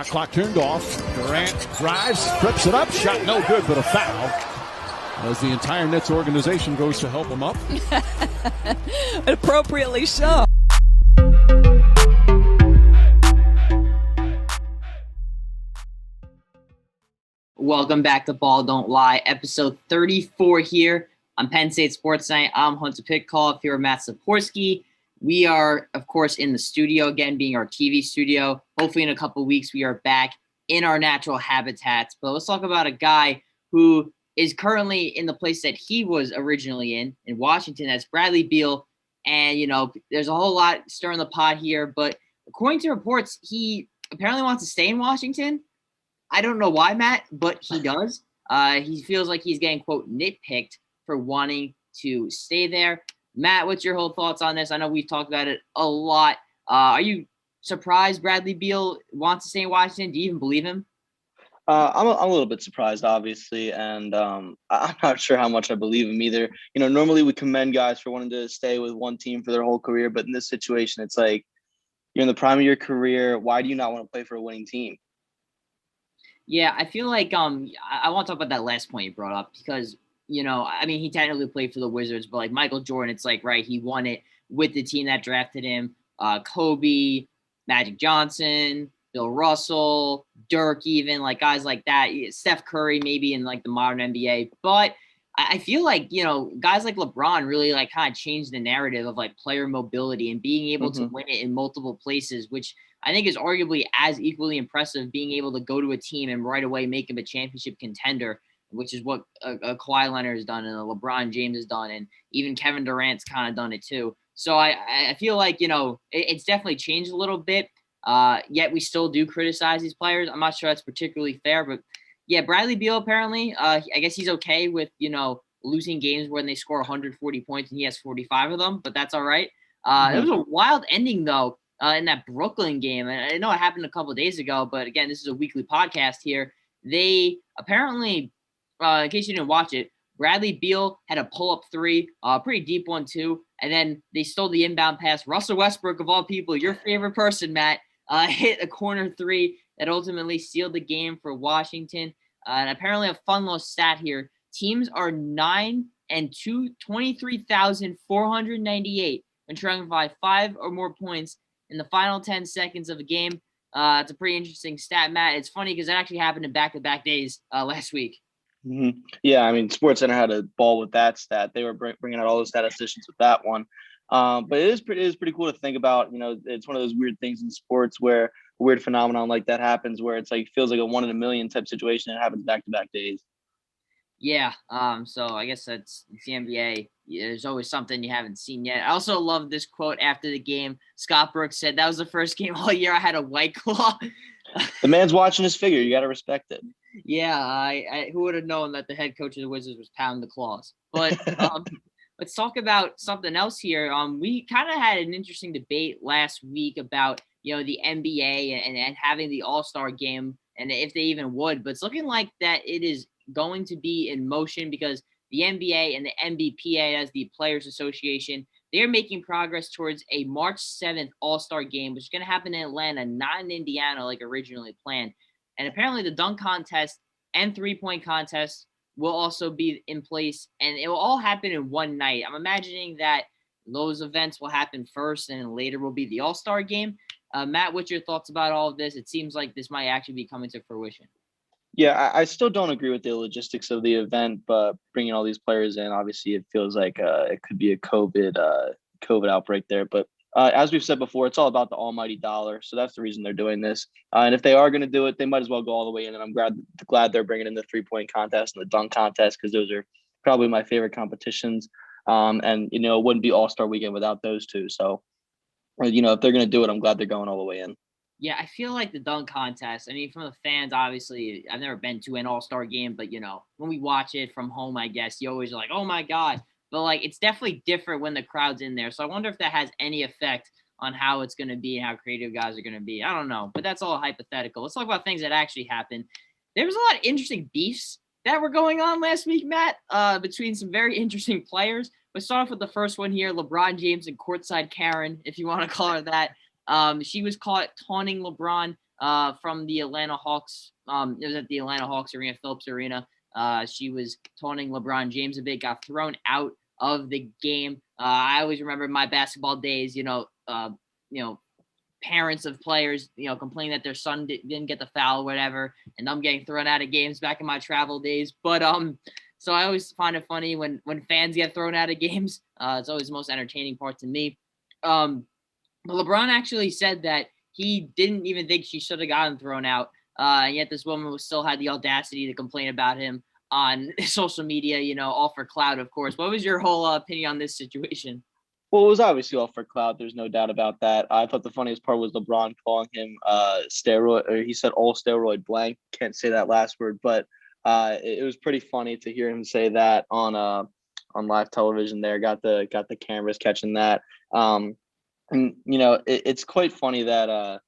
Shot clock turned off. Durant drives, trips it up. Shot no good, but a foul. As the entire Nets organization goes to help him up. Appropriately so. Welcome back to Ball Don't Lie, episode 34 here on Penn State Sports Night. I'm Hunter Pitcoff here with Matt Szczypiorski. We are, of course, in the studio again, being our TV studio. Hopefully in a couple of weeks, we are back in our natural habitats. But let's talk about a guy who is currently in the place that he was originally in Washington. That's Bradley Beal. And, you know, there's a whole lot stirring the pot here. But according to reports, he apparently wants to stay in Washington. I don't know why, Matt, but he does. He feels like he's getting, quote, nitpicked for wanting to stay there. Matt, what's your whole thoughts on this? I know we've talked about it a lot. Are you surprised Bradley Beal wants to stay in Washington? Do you even believe him? I'm a little bit surprised, obviously, and I'm not sure how much I believe him either. You know, normally we commend guys for wanting to stay with one team for their whole career, but in this situation, it's like you're in the prime of your career. Why do you not want to play for a winning team? Yeah, I feel like I want to talk about that last point you brought up because, you know, I mean, he technically played for the Wizards, but like Michael Jordan, it's like, right, he won it with the team that drafted him. Kobe, Magic Johnson, Bill Russell, Dirk, even like guys like that, Steph Curry, maybe in like the modern NBA. But I feel like, you know, guys like LeBron really like kind of changed the narrative of like player mobility and being able to win it in multiple places, which I think is arguably as equally impressive, being able to go to a team and right away make him a championship contender, which is what a Kawhi Leonard has done and a LeBron James has done. And even Kevin Durant's kind of done it too. So I feel like, you know, it's definitely changed a little bit. Yet we still do criticize these players. I'm not sure that's particularly fair, but yeah, Bradley Beal apparently, I guess he's okay with, you know, losing games when they score 140 points and he has 45 of them, but that's all right. It was a wild ending though in that Brooklyn game. And I know it happened a couple of days ago, but again, this is a weekly podcast here. They apparently, in case you didn't watch it, Bradley Beal had a pull-up three, pretty deep one too, and then they stole the inbound pass. Russell Westbrook, of all people, your favorite person, Matt, hit a corner three that ultimately sealed the game for Washington. And apparently a fun little stat here. Teams are 9-2, 23,498 when trailing by 5 or more points in the final 10 seconds of a game. It's a pretty interesting stat, Matt. It's funny because it actually happened in back-to-back days last week. Yeah, I mean, SportsCenter had a ball with that stat. They were bringing out all those statisticians with that one. But it is pretty cool to think about. You know, it's one of those weird things in sports where a weird phenomenon like that happens, where it's like feels like a 1 in a million type situation. It happens back-to-back days. Yeah. So I guess it's the NBA. Yeah, there's always something you haven't seen yet. I also love this quote after the game. Scott Brooks said, "That was the first game all year I had a White Claw." The man's watching his figure. You got to respect it. Yeah, I who would have known that the head coach of the Wizards was pounding the claws. But let's talk about something else here. We kind of had an interesting debate last week about, you know, the NBA and having the All-Star game and if they even would. But it's looking like that it is going to be in motion because the NBA and the NBPA, as the Players Association, they're making progress towards a March 7th All-Star game, which is going to happen in Atlanta, not in Indiana like originally planned. And apparently the dunk contest and three-point contest will also be in place, and it will all happen in one night. I'm imagining that those events will happen first, and later will be the All-Star game. Matt, what's your thoughts about all of this? It seems like this might actually be coming to fruition. Yeah, I still don't agree with the logistics of the event, but bringing all these players in, obviously, it feels like it could be a COVID outbreak there. But as we've said before, it's all about the almighty dollar. So that's the reason they're doing this. And if they are going to do it, they might as well go all the way in. And I'm glad they're bringing in the three-point contest and the dunk contest because those are probably my favorite competitions. And, you know, it wouldn't be All-Star Weekend without those two. So, you know, if they're going to do it, I'm glad they're going all the way in. Yeah, I feel like the dunk contest, I mean, from the fans, obviously, I've never been to an All-Star game, but, you know, when we watch it from home, I guess, you always are like, oh, my God. But, like, it's definitely different when the crowd's in there. So I wonder if that has any effect on how it's going to be and how creative guys are going to be. I don't know, but that's all hypothetical. Let's talk about things that actually happened. There was a lot of interesting beefs that were going on last week, Matt, between some very interesting players. Let's start off with the first one here, LeBron James and courtside Karen, if you want to call her that. She was caught taunting LeBron from the Atlanta Hawks. It was at the Atlanta Hawks arena, Phillips Arena. She was taunting LeBron James a bit, got thrown out of the game. I always remember my basketball days, parents of players, complaining that their son didn't get the foul or whatever, and I'm getting thrown out of games back in my travel days. But so I always find it funny when fans get thrown out of games. It's always the most entertaining part to me. But LeBron actually said that he didn't even think she should have gotten thrown out. And yet this woman still had the audacity to complain about him on social media, all for clout, of course. What was your whole opinion on this situation? Well, it was obviously all for clout. There's no doubt about that. I thought the funniest part was LeBron calling him steroid, or he said all steroid blank. Can't say that last word, but it was pretty funny to hear him say that on live television. There, got the cameras catching that. And it's quite funny that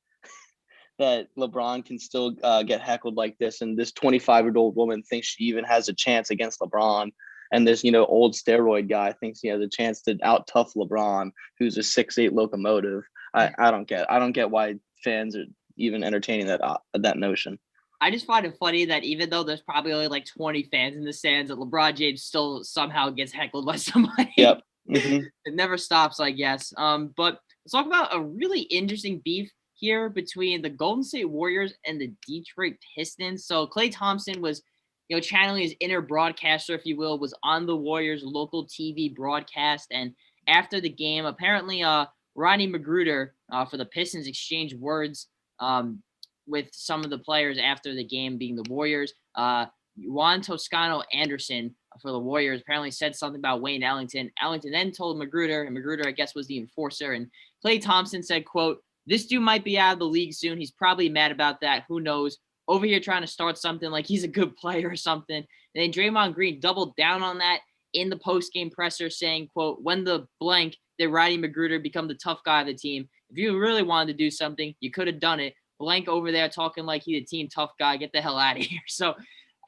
that LeBron can still get heckled like this, and this 25-year-old woman thinks she even has a chance against LeBron. And this, old steroid guy thinks he has a chance to out-tough LeBron, who's a 6'8" locomotive. I don't get why fans are even entertaining that notion. I just find it funny that even though there's probably only like 20 fans in the stands, that LeBron James still somehow gets heckled by somebody. Yep. Mm-hmm. It never stops, I guess. But let's talk about a really interesting beef here between the Golden State Warriors and the Detroit Pistons. So Klay Thompson was channeling his inner broadcaster, if you will, was on the Warriors' local TV broadcast. And after the game, apparently Ronnie Magruder for the Pistons exchanged words with some of the players after the game, being the Warriors. Juan Toscano Anderson for the Warriors apparently said something about Wayne Ellington. Ellington then told Magruder, and Magruder, I guess, was the enforcer. And Klay Thompson said, quote, "This dude might be out of the league soon. He's probably mad about that. Who knows? Over here trying to start something like he's a good player or something." And then Draymond Green doubled down on that in the post-game presser, saying, quote, "When the blank did Rodney Magruder become the tough guy of the team? If you really wanted to do something, you could have done it. Blank over there talking like he's a team tough guy. Get the hell out of here." So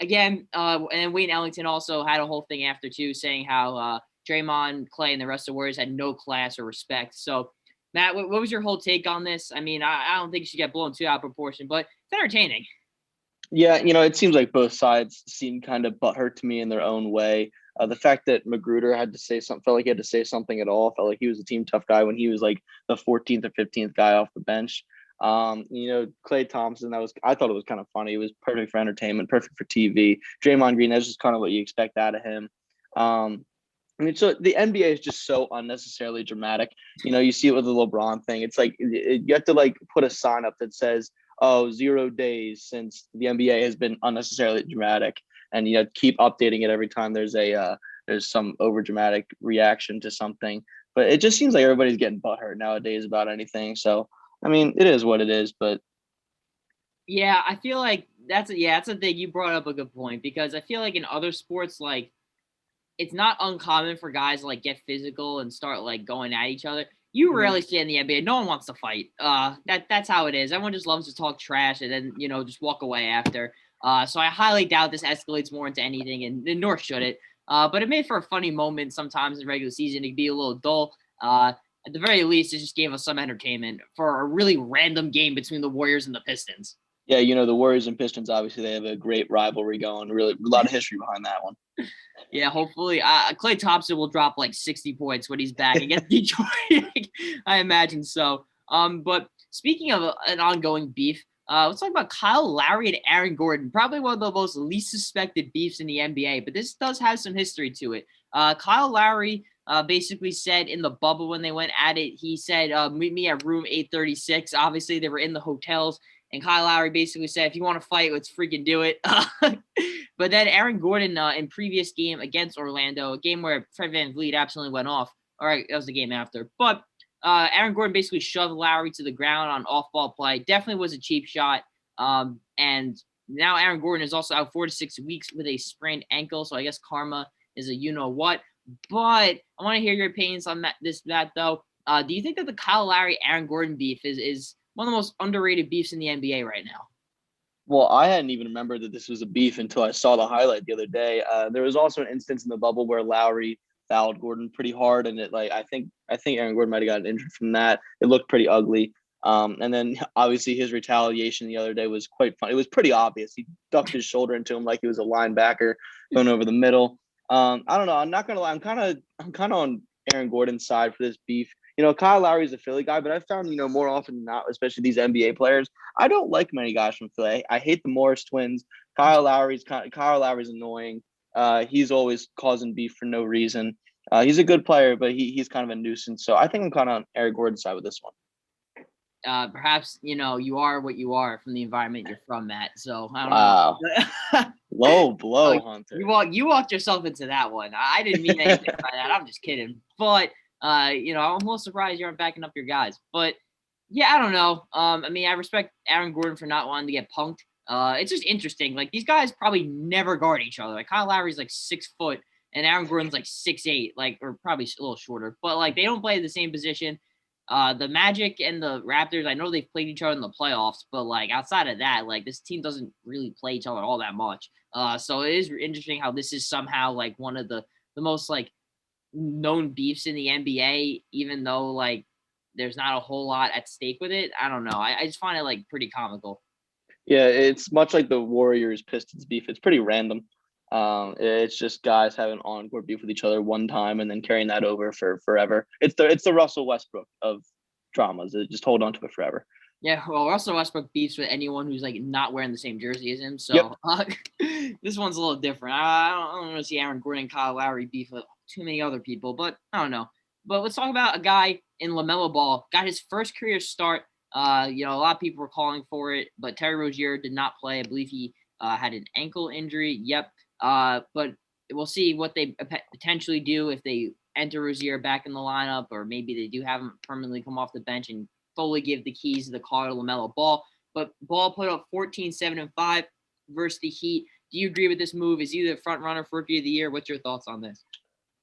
again, and Wayne Ellington also had a whole thing after too, saying how Draymond, Klay, and the rest of the Warriors had no class or respect. So Matt, what was your whole take on this? I mean, I don't think you should get blown too out of proportion, but it's entertaining. Yeah, it seems like both sides seem kind of butthurt to me in their own way. The fact that Magruder had to say something, felt like he had to say something at all, felt like he was a team tough guy when he was like the 14th or 15th guy off the bench. Klay Thompson, I thought it was kind of funny. It was perfect for entertainment, perfect for TV. Draymond Green, that's just kind of what you expect out of him. So the NBA is just so unnecessarily dramatic. You see it with the LeBron thing. It's like you have to like put a sign up that says, 0 days since the NBA has been unnecessarily dramatic, and keep updating it every time there's some over dramatic reaction to something. But it just seems like everybody's getting butthurt nowadays about anything. So I mean, it is what it is. But yeah, I feel like that's a thing. You brought up a good point, because I feel like in other sports, like, it's not uncommon for guys to like get physical and start like going at each other. You rarely see it in the NBA. No one wants to fight. That's how it is. Everyone just loves to talk trash and then just walk away after. So I highly doubt this escalates more into anything, and nor should it. But it made for a funny moment sometimes in regular season. It could be a little dull. At the very least, it just gave us some entertainment for a really random game between the Warriors and the Pistons. Yeah, the Warriors and Pistons, obviously, they have a great rivalry going. Really, a lot of history behind that one. Yeah, hopefully. Klay Thompson will drop like 60 points when he's back against Detroit. I imagine so. But speaking of an ongoing beef, let's talk about Kyle Lowry and Aaron Gordon. Probably one of the most least suspected beefs in the NBA, but this does have some history to it. Kyle Lowry basically said in the bubble when they went at it, he said, "Meet me at room 836. Obviously, they were in the hotels. And Kyle Lowry basically said, "If you want to fight, let's freaking do it." But then Aaron Gordon in previous game against Orlando, a game where Fred VanVleet absolutely went off. All right, that was the game after. But Aaron Gordon basically shoved Lowry to the ground on off-ball play. Definitely was a cheap shot. And now Aaron Gordon is also out 4 to 6 weeks with a sprained ankle. So I guess karma is a you-know-what. But I want to hear your opinions on that though. Do you think that the Kyle Lowry-Aaron Gordon beef is one of the most underrated beefs in the NBA right now? Well, I hadn't even remembered that this was a beef until I saw the highlight the other day. There was also an instance in the bubble where Lowry fouled Gordon pretty hard, and I think Aaron Gordon might have gotten injured from that. It looked pretty ugly. And then obviously his retaliation the other day was quite fun. It was pretty obvious. He ducked his shoulder into him like he was a linebacker going over the middle. I don't know. I'm not gonna lie. I'm kind of on Aaron Gordon's side for this beef. Kyle Lowry's a Philly guy, but I've found, more often than not, especially these NBA players, I don't like many guys from Philly. I hate the Morris twins. Kyle Lowry's annoying. He's always causing beef for no reason. He's a good player, but he's kind of a nuisance. So I think I'm kind of on Aaron Gordon's side with this one. Perhaps, you are what you are from the environment you're from, Matt. So I don't know. Low blow, Hunter. You walked yourself into that one. I didn't mean anything by that. I'm just kidding. But I'm a little surprised you aren't backing up your guys. But yeah, I don't know. I respect Aaron Gordon for not wanting to get punked. It's just interesting. Like, these guys probably never guard each other. Like, Kyle Lowry's like 6 foot and Aaron Gordon's like 6'8", or probably a little shorter. But like, they don't play the same position. The Magic and the Raptors, I know they've played each other in the playoffs, but like, outside of that, like, this team doesn't really play each other all that much. So it is interesting how this is somehow like one of the most like known beefs in the NBA, even though like there's not a whole lot at stake with it. I don't know. I just find it like pretty comical. Yeah, it's much like the Warriors Pistons beef. It's pretty random. It's just guys having on-court beef with each other one time and then carrying that over for forever. It's the Russell Westbrook of dramas. Just hold on to it forever. Yeah, well, Russell Westbrook beefs with anyone who's like not wearing the same jersey as him. So this one's a little different. I don't want to see Aaron Gordon and Kyle Lowry beef with too many other people, but I don't know. But let's talk about a guy in LaMelo Ball. Got his first career start. A lot of people were calling for it, but Terry Rozier did not play. I believe he had an ankle injury. Yep. But we'll see what they potentially do if they enter Rozier back in the lineup, or maybe they do have him permanently come off the bench and fully give the keys of the car to LaMelo Ball. But Ball put up 14, 7, and 5 versus the Heat. Do you agree with this move? Is he the front runner for Rookie of the Year? What's your thoughts on this?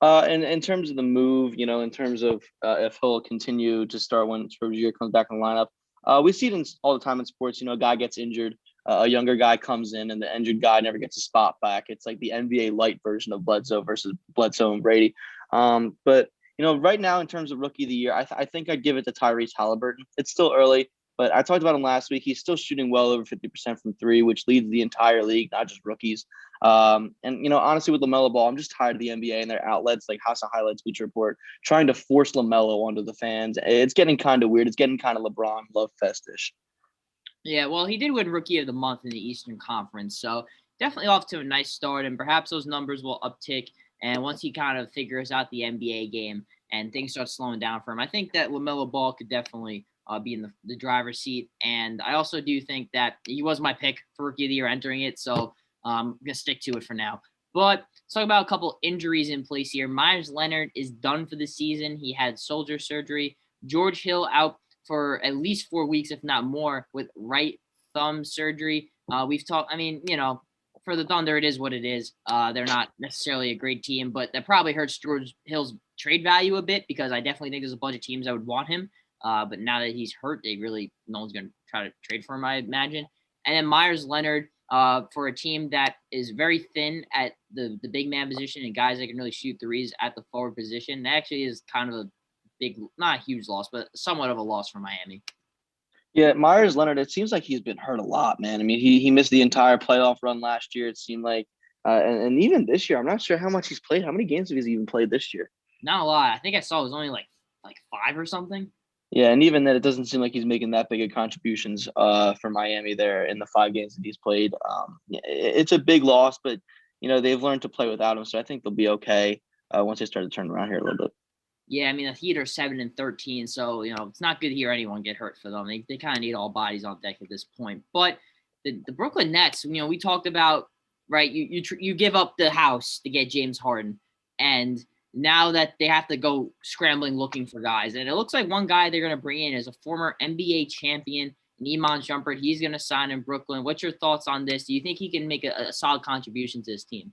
In terms of the move, in terms of if he'll continue to start when Rozier comes back in the lineup, we see it all the time in sports. A guy gets injured, a younger guy comes in, and the injured guy never gets a spot back. It's like the NBA light version of Bledsoe versus Bledsoe and Brady. But right now, in terms of Rookie of the Year, I think I'd give it to Tyrese Halliburton. It's still early, but I talked about him last week. He's still shooting well over 50% from three, which leads the entire league, not just rookies. And honestly, with LaMelo Ball, I'm just tired of the NBA and their outlets like House of Highlights, Bleacher Report, trying to force LaMelo onto the fans. It's getting kind of weird. It's getting kind of LeBron love festish. Yeah, well, he did win Rookie of the Month in the Eastern Conference, so definitely off to a nice start, and perhaps those numbers will uptick. And once he kind of figures out the NBA game and things start slowing down for him, I think that LaMelo Ball could definitely be in the driver's seat. And I also do think that he was my pick for Rookie of the Year entering it, so I'm going to stick to it for now. But let's talk about a couple injuries in place here. Myers Leonard is done for the season. He had shoulder surgery. George Hill out for at least 4 weeks, if not more, with right thumb surgery. We've talked, for the Thunder, it is what it is. They're not necessarily a great team, but that probably hurts George Hill's trade value a bit, because I definitely think there's a bunch of teams that would want him. But now that he's hurt, no one's going to try to trade for him, I imagine. And then Myers Leonard, for a team that is very thin at the big man position and guys that can really shoot threes at the forward position, that actually is kind of a big, not a huge loss, but somewhat of a loss for Miami. Yeah, Myers Leonard, it seems like he's been hurt a lot, man. I mean, he missed the entire playoff run last year, it seemed like. And even this year, I'm not sure how much he's played. How many games have he even played this year? Not a lot. I think I saw it was only like 5 or something. Yeah, and even then, it doesn't seem like he's making that big of contributions for Miami there in the 5 games that he's played. It's a big loss, but, they've learned to play without him, so I think they'll be okay once they start to turn around here a little bit. Yeah, the Heat are 7-13, so it's not good to hear anyone get hurt for them. They kind of need all bodies on deck at this point. But the Brooklyn Nets, we talked about, right? You give up the house to get James Harden, and now that they have to go scrambling looking for guys, and it looks like one guy they're going to bring in is a former NBA champion, Iman Shumpert. He's going to sign in Brooklyn. What's your thoughts on this? Do you think he can make a solid contribution to his team?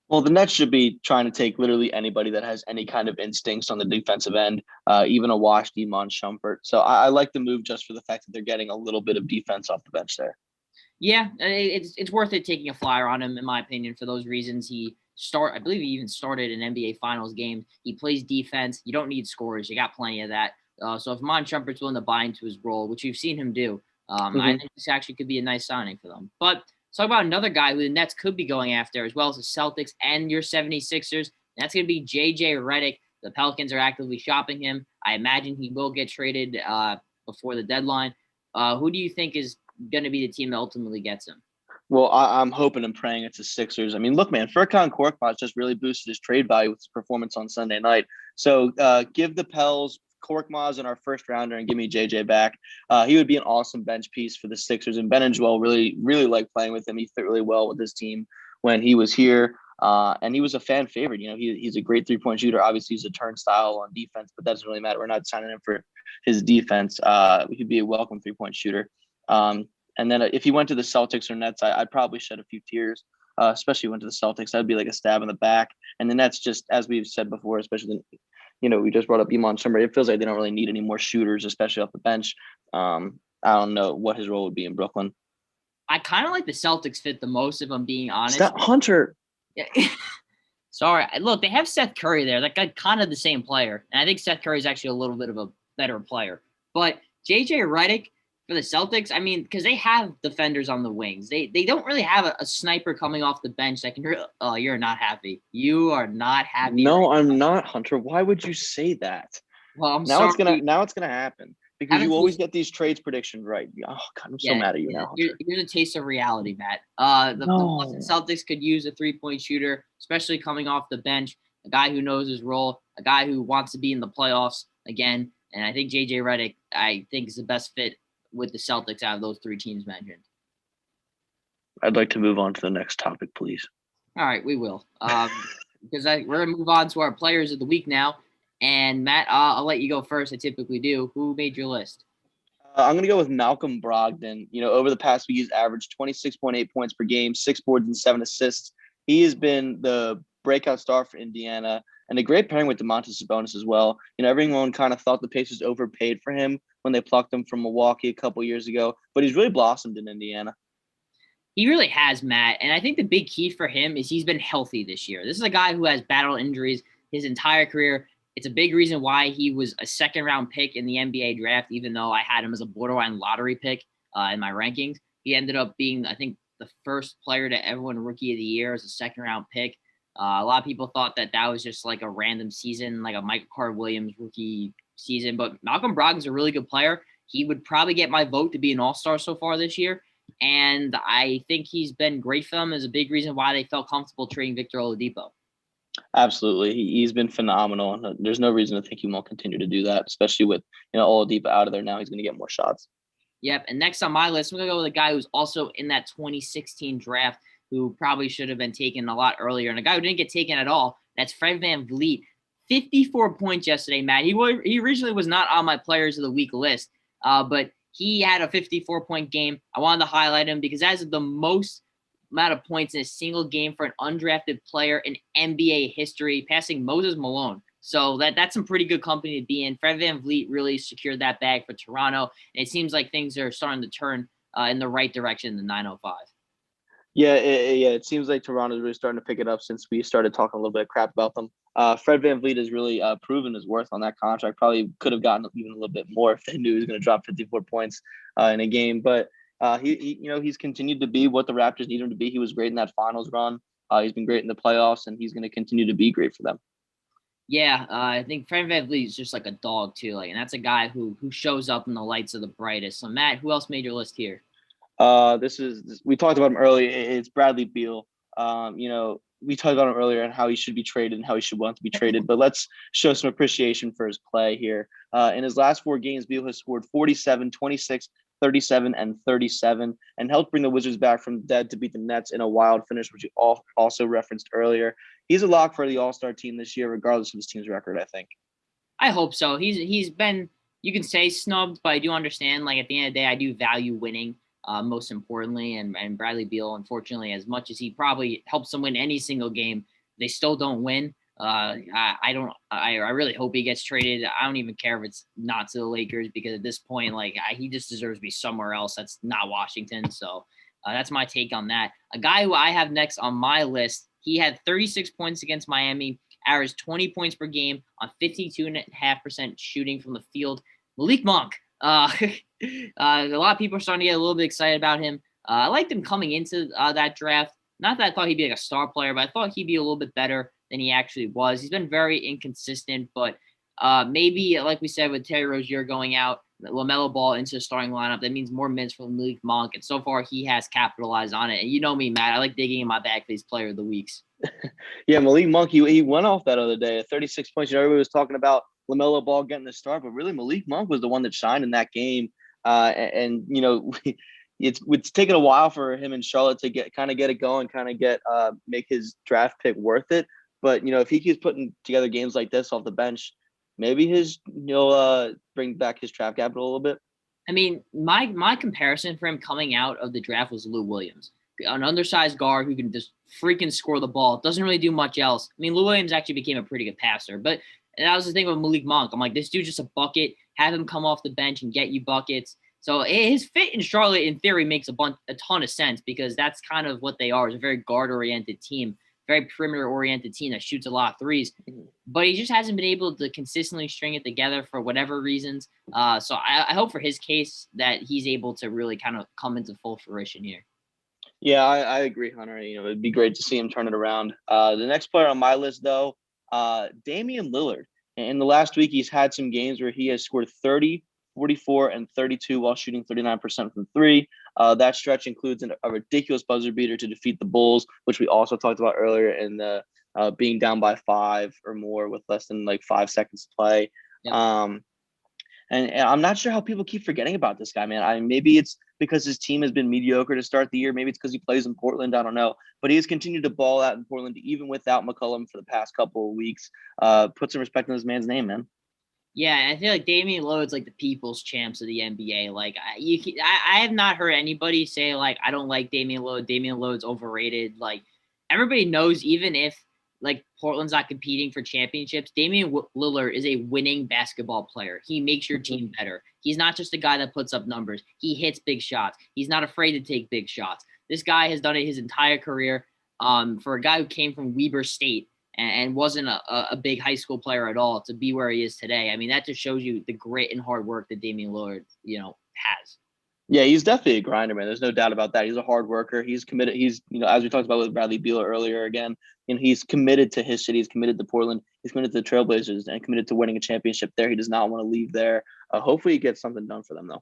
Well, the Nets should be trying to take literally anybody that has any kind of instincts on the defensive end, even a washed Iman Shumpert. So I like the move just for the fact that they're getting a little bit of defense off the bench there. Yeah, it's worth it taking a flyer on him, in my opinion, for those reasons. I believe he even started an NBA Finals game. He plays defense. You don't need scorers. You got plenty of that. So if Mon Shumpert's willing to buy into his role, which we've seen him do, I think this actually could be a nice signing for them. But let's talk about another guy who the Nets could be going after, as well as the Celtics and your 76ers. That's going to be J.J. Redick. The Pelicans are actively shopping him. I imagine he will get traded before the deadline. Who do you think is going to be the team that ultimately gets him? Well, I'm hoping and praying it's the Sixers. I mean, look, man, Furkan Korkmaz just really boosted his trade value with his performance on Sunday night. So give the Pels Korkmaz in our first rounder and give me JJ back. He would be an awesome bench piece for the Sixers. And Ben and Joel really, really like playing with him. He fit really well with his team when he was here. And he was a fan favorite. You know, he's a great 3-point shooter. Obviously, he's a turnstile on defense, but that doesn't really matter. We're not signing him for his defense. He could be a welcome 3-point shooter. And then if he went to the Celtics or Nets, I'd probably shed a few tears, especially went to the Celtics. That'd be like a stab in the back. And the Nets, just as we've said before, especially, we just brought up Iman Shumpert. It feels like they don't really need any more shooters, especially off the bench. I don't know what his role would be in Brooklyn. I kind of like the Celtics fit the most, if I'm being honest. That Hunter. Yeah. Sorry. Look, they have Seth Curry there. That guy kind of the same player. And I think Seth Curry is actually a little bit of a better player. But J.J. Redick, for the Celtics, I mean, because they have defenders on the wings. They don't really have a sniper coming off the bench that can – oh, you're not happy. You are not happy. No, I'm not, Hunter. Why would you say that? Well, now it's gonna happen because you always get these trades predictions right. Oh, God, I'm so mad at you now. Here's a taste of reality, Matt. The Boston Celtics could use a 3-point shooter, especially coming off the bench, a guy who knows his role, a guy who wants to be in the playoffs again. And I think J.J. Redick, I think, is the best fit with the Celtics out of those 3 teams mentioned. I'd like to move on to the next topic, please. All right, we will. Because we're going to move on to our players of the week now. And Matt, I'll let you go first. I typically do. Who made your list? I'm going to go with Malcolm Brogdon. Over the past week, he's averaged 26.8 points per game, 6 boards and 7 assists. He has been the breakout star for Indiana and a great pairing with Domantas Sabonis as well. Everyone kind of thought the Pacers overpaid for him when they plucked him from Milwaukee a couple years ago, but he's really blossomed in Indiana. He really has, Matt. And I think the big key for him is he's been healthy this year. This is a guy who has battled injuries his entire career. It's a big reason why he was a second-round pick in the NBA draft, even though I had him as a borderline lottery pick in my rankings. He ended up being, I think, the first player to ever win Rookie of the Year as a second-round pick. A lot of people thought that was just like a random season, like a Michael Carter-Williams rookie season. But Malcolm Brogdon's a really good player. He would probably get my vote to be an all-star so far this year. And I think he's been great for them as a big reason why they felt comfortable trading Victor Oladipo. Absolutely. He's been phenomenal. There's no reason to think he won't continue to do that, especially with Oladipo out of there now. He's going to get more shots. Yep. And next on my list, I'm going to go with a guy who's also in that 2016 draft who probably should have been taken a lot earlier. And a guy who didn't get taken at all, that's Fred VanVleet. 54 points yesterday, Matt. He originally was not on my players of the week list, but he had a 54-point game. I wanted to highlight him because that is the most amount of points in a single game for an undrafted player in NBA history, passing Moses Malone. So that's some pretty good company to be in. Fred VanVleet really secured that bag for Toronto, and it seems like things are starting to turn in the right direction in the 905. Yeah, it seems like Toronto's really starting to pick it up since we started talking a little bit of crap about them. Fred VanVleet has really proven his worth on that contract. Probably could have gotten even a little bit more if they knew he was going to drop 54 points in a game. But he's continued to be what the Raptors need him to be. He was great in that finals run. He's been great in the playoffs, and he's going to continue to be great for them. Yeah, I think Fred VanVleet is just like a dog too. And that's a guy who shows up in the lights of the brightest. So Matt, who else made your list here? We talked about him earlier. It's Bradley Beal. We talked about him earlier and how he should be traded and how he should want to be traded. But let's show some appreciation for his play here. In his last 4 games, Beal has scored 47, 26, 37, and 37, and helped bring the Wizards back from the dead to beat the Nets in a wild finish, which you also referenced earlier. He's a lock for the All-Star team this year, regardless of his team's record, I think. I hope so. He's been, you can say snubbed, but I do understand, like, at the end of the day, I do value winning. Most importantly, and Bradley Beal, unfortunately, as much as he probably helps them win any single game, they still don't win. I really hope he gets traded. I don't even care if it's not to the Lakers because at this point, he just deserves to be somewhere else that's not Washington. So that's my take on that. A guy who I have next on my list, he had 36 points against Miami, averaged 20 points per game on 52.5% shooting from the field. Malik Monk. A lot of people are starting to get a little bit excited about him. I liked him coming into that draft. Not that I thought he'd be like a star player, but I thought he'd be a little bit better than he actually was. He's been very inconsistent, but maybe, like we said, with Terry Rozier going out, LaMelo Ball into the starting lineup, that means more minutes for Malik Monk. And so far, he has capitalized on it. And you know me, Matt. I like digging in my bag for these player of the weeks. Yeah, Malik Monk, he went off that other day at 36 points. Everybody was talking about LaMelo Ball getting the start, but really Malik Monk was the one that shined in that game. And it's taken a while for him in Charlotte to get it going, make his draft pick worth it. But if he keeps putting together games like this off the bench, maybe he'll bring back his draft capital a little bit. I mean, my comparison for him coming out of the draft was Lou Williams, an undersized guard who can just freaking score the ball. Doesn't really do much else. I mean, Lou Williams actually became a pretty good passer, but that was the thing with Malik Monk. I'm like, this dude's just a bucket. Have him come off the bench and get you buckets. So his fit in Charlotte, in theory, makes a ton of sense because that's kind of what they are. It's a very guard-oriented team, very perimeter-oriented team that shoots a lot of threes. But he just hasn't been able to consistently string it together for whatever reasons. So I hope for his case that he's able to really kind of come into full fruition here. Yeah, I agree, Hunter. It'd be great to see him turn it around. The next player on my list, though, Damian Lillard. In the last week, he's had some games where he has scored 30, 44, and 32 while shooting 39% from three. That stretch includes a ridiculous buzzer beater to defeat the Bulls, which we also talked about earlier in the being down by 5 or more with less than 5 seconds to play. Yep. And I'm not sure how people keep forgetting about this guy, man. Maybe it's because his team has been mediocre to start the year. Maybe it's because he plays in Portland. I don't know. But he has continued to ball out in Portland, even without McCollum for the past couple of weeks. Put some respect on this man's name, man. Yeah, I feel like Damian Lillard's like the people's champs of the NBA. I have not heard anybody say I don't like Damian Lillard. Damian Lillard's overrated. Everybody knows, even if Portland's not competing for championships, Damian Lillard is a winning basketball player. He makes your team better. He's not just a guy that puts up numbers. He hits big shots. He's not afraid to take big shots. This guy has done it his entire career. For a guy who came from Weber State and wasn't a big high school player at all to be where he is today. I mean, that just shows you the grit and hard work that Damian Lillard, has. Yeah, he's definitely a grinder, man. There's no doubt about that. He's a hard worker. He's committed. He's, as we talked about with Bradley Beal earlier again, he's committed to his city. He's committed to Portland. He's committed to the Trailblazers and committed to winning a championship there. He does not want to leave there. Hopefully he gets something done for them, though.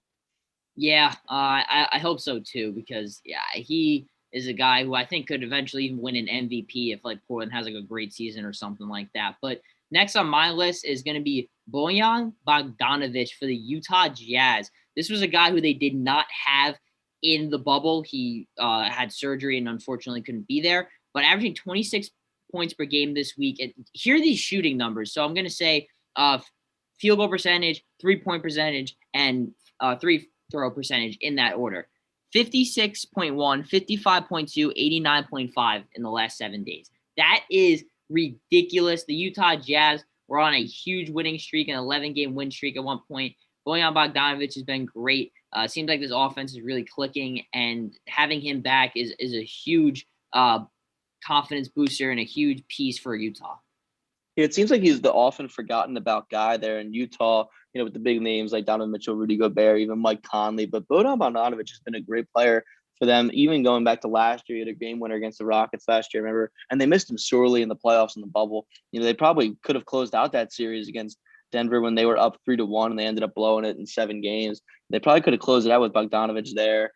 Yeah, I hope so, too, because, he is a guy who I think could eventually even win an MVP if Portland has a great season or something like that. But next on my list is going to be Bojan Bogdanovic for the Utah Jazz. This was a guy who they did not have in the bubble. He had surgery and unfortunately couldn't be there, but averaging 26 points per game this week. And here are these shooting numbers. So I'm going to say field goal percentage, 3-point percentage, and free throw percentage in that order. 56.1, 55.2, 89.5 in the last 7 days. That is ridiculous. The Utah Jazz were on a huge winning streak, an 11-game win streak at one point. Bojan Bogdanovic has been great. Seems like this offense is really clicking, and having him back is a huge confidence booster and a huge piece for Utah. Yeah, it seems like he's the often forgotten about guy there in Utah, with the big names like Donovan Mitchell, Rudy Gobert, even Mike Conley. But Bojan Bogdanovic has been a great player for them, even going back to last year. He had a game winner against the Rockets last year, remember? And they missed him sorely in the playoffs in the bubble. They probably could have closed out that series against Denver when they were up 3-1 and they ended up blowing it in 7 games. They probably could have closed it out with Bogdanovic there.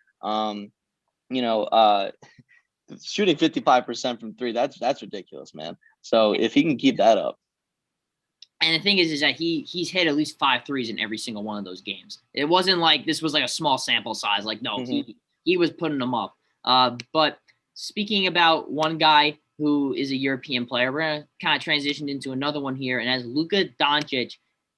Shooting 55% from 3, that's ridiculous, man. So if he can keep that up. And the thing is that he's hit at least 5 threes in every single one of those games. It wasn't like this was a small sample size. He was putting them up. But speaking about one guy who is a European player, we're going to kind of transition into another one here. And as Luka Doncic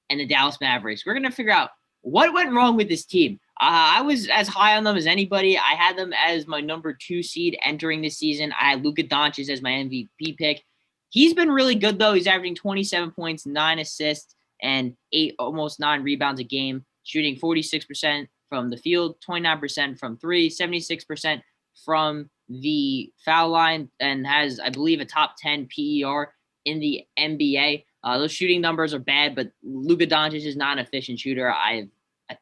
and the Dallas Mavericks, we're going to figure out what went wrong with this team. I was as high on them as anybody. I had them as my number 2 seed entering this season. I had Luka Doncic as my MVP pick. He's been really good, though. He's averaging 27 points, 9 assists, and almost 9 rebounds a game, shooting 46% from the field, 29% from 3, 76% from the foul line, and has, I believe, a top 10 PER in the NBA. Those shooting numbers are bad, but Luka Doncic is not an efficient shooter. I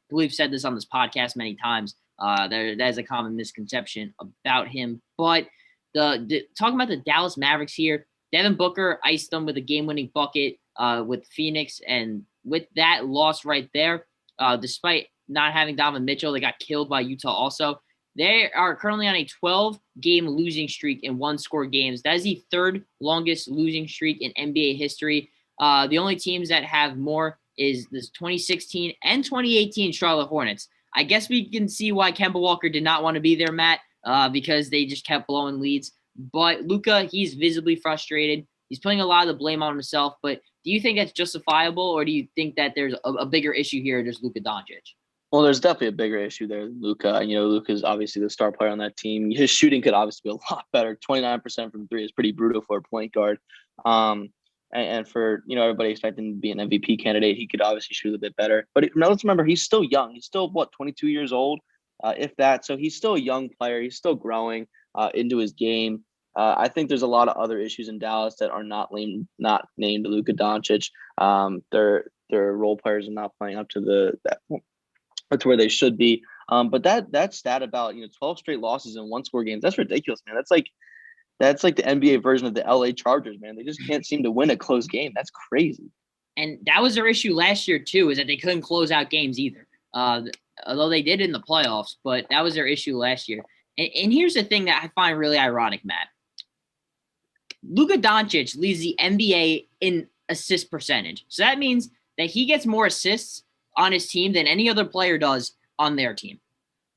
believe said this on this podcast many times. That is a common misconception about him. But talking about the Dallas Mavericks here, Devin Booker iced them with a game-winning bucket with Phoenix, and with that loss right there, despite not having Donovan Mitchell, they got killed by Utah also. They are currently on a 12-game losing streak in one-score games. That is the third longest losing streak in NBA history. The only teams that have more is this 2016 and 2018 Charlotte Hornets. I guess we can see why Kemba Walker did not want to be there, Matt, because they just kept blowing leads. But Luka, he's visibly frustrated. He's putting a lot of the blame on himself. But do you think that's justifiable, or do you think that there's a bigger issue here, just Luka Doncic? Well, there's definitely a bigger issue there than Luka. Luka's obviously the star player on that team. His shooting could obviously be a lot better. 29% from three is pretty brutal for a point guard. And for, everybody expecting to be an MVP candidate, he could obviously shoot a bit better. But let's remember, he's still young. He's still, 22 years old, if that. So he's still a young player. He's still growing into his game. I think there's a lot of other issues in Dallas that are not named Luka Doncic. Their role players are not playing up to that's where they should be. But that stat about 12 straight losses in one-score games, that's ridiculous, man. That's like the NBA version of the LA Chargers, man. They just can't seem to win a close game. That's crazy. And that was their issue last year too, is that they couldn't close out games either. Although they did in the playoffs, but that was their issue last year. And here's the thing that I find really ironic, Matt. Luka Doncic leads the NBA in assist percentage. So that means that he gets more assists on his team than any other player does on their team.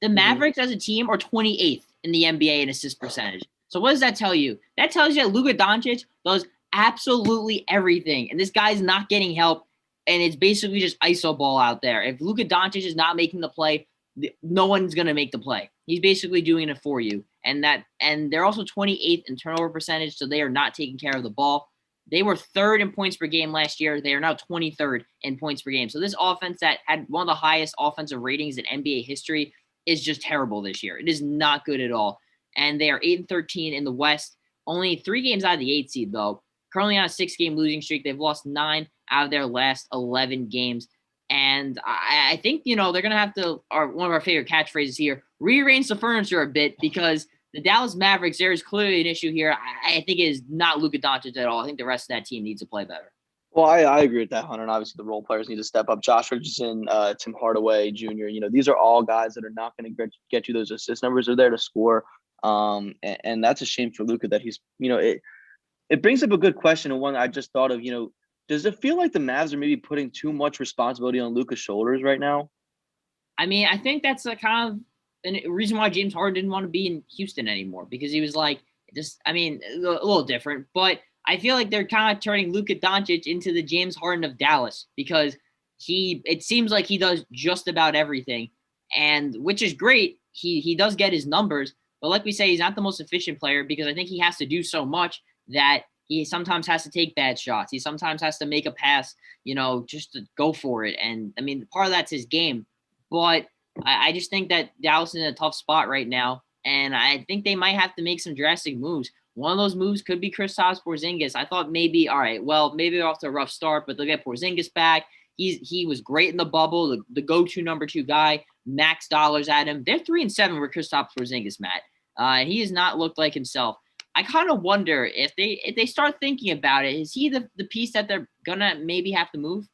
The Mavericks as a team are 28th in the NBA in assist percentage. So what does that tell you? That tells you that Luka Doncic does absolutely everything. And this guy's not getting help. And it's basically just iso ball out there. If Luka Doncic is not making the play, no one's going to make the play. He's basically doing it for you. And they're also 28th in turnover percentage, so they are not taking care of the ball. They were third in points per game last year. They are now 23rd in points per game. So this offense that had one of the highest offensive ratings in NBA history is just terrible this year. It is not good at all. And they are 8-13 in the West. Only 3 games out of the 8 seed, though. Currently on a 6-game losing streak. They've lost 9 out of their last 11 games. And I think, they're going to have to, one of our favorite catchphrases here, rearrange the furniture a bit, because the Dallas Mavericks, there is clearly an issue here. I think it is not Luka Doncic at all. I think the rest of that team needs to play better. Well, I agree with that, Hunter. And obviously the role players need to step up. Josh Richardson, Tim Hardaway Jr., these are all guys that are not going to get you those assist numbers. They're there to score. And that's a shame for Luka that he's, it brings up a good question, and one I just thought of, does it feel like the Mavs are maybe putting too much responsibility on Luka's shoulders right now? I mean, I think that's a kind of a reason why James Harden didn't want to be in Houston anymore, because he was like, a little different. But I feel like they're kind of turning Luka Doncic into the James Harden of Dallas, because it seems like he does just about everything, and which is great. He does get his numbers, but like we say, he's not the most efficient player, because I think he has to do so much that he sometimes has to take bad shots. He sometimes has to make a pass, just to go for it. And I mean, part of that's his game, but I just think that Dallas is in a tough spot right now. And I think they might have to make some drastic moves. One of those moves could be Kristaps Porzingis. I thought maybe they're off to a rough start, but they'll get Porzingis back. He was great in the bubble, the go-to number 2 guy, max dollars at him. They're 3-7 with Kristaps Porzingis, Matt. He has not looked like himself. I kind of wonder if they start thinking about it, is he the piece that they're gonna maybe have to move?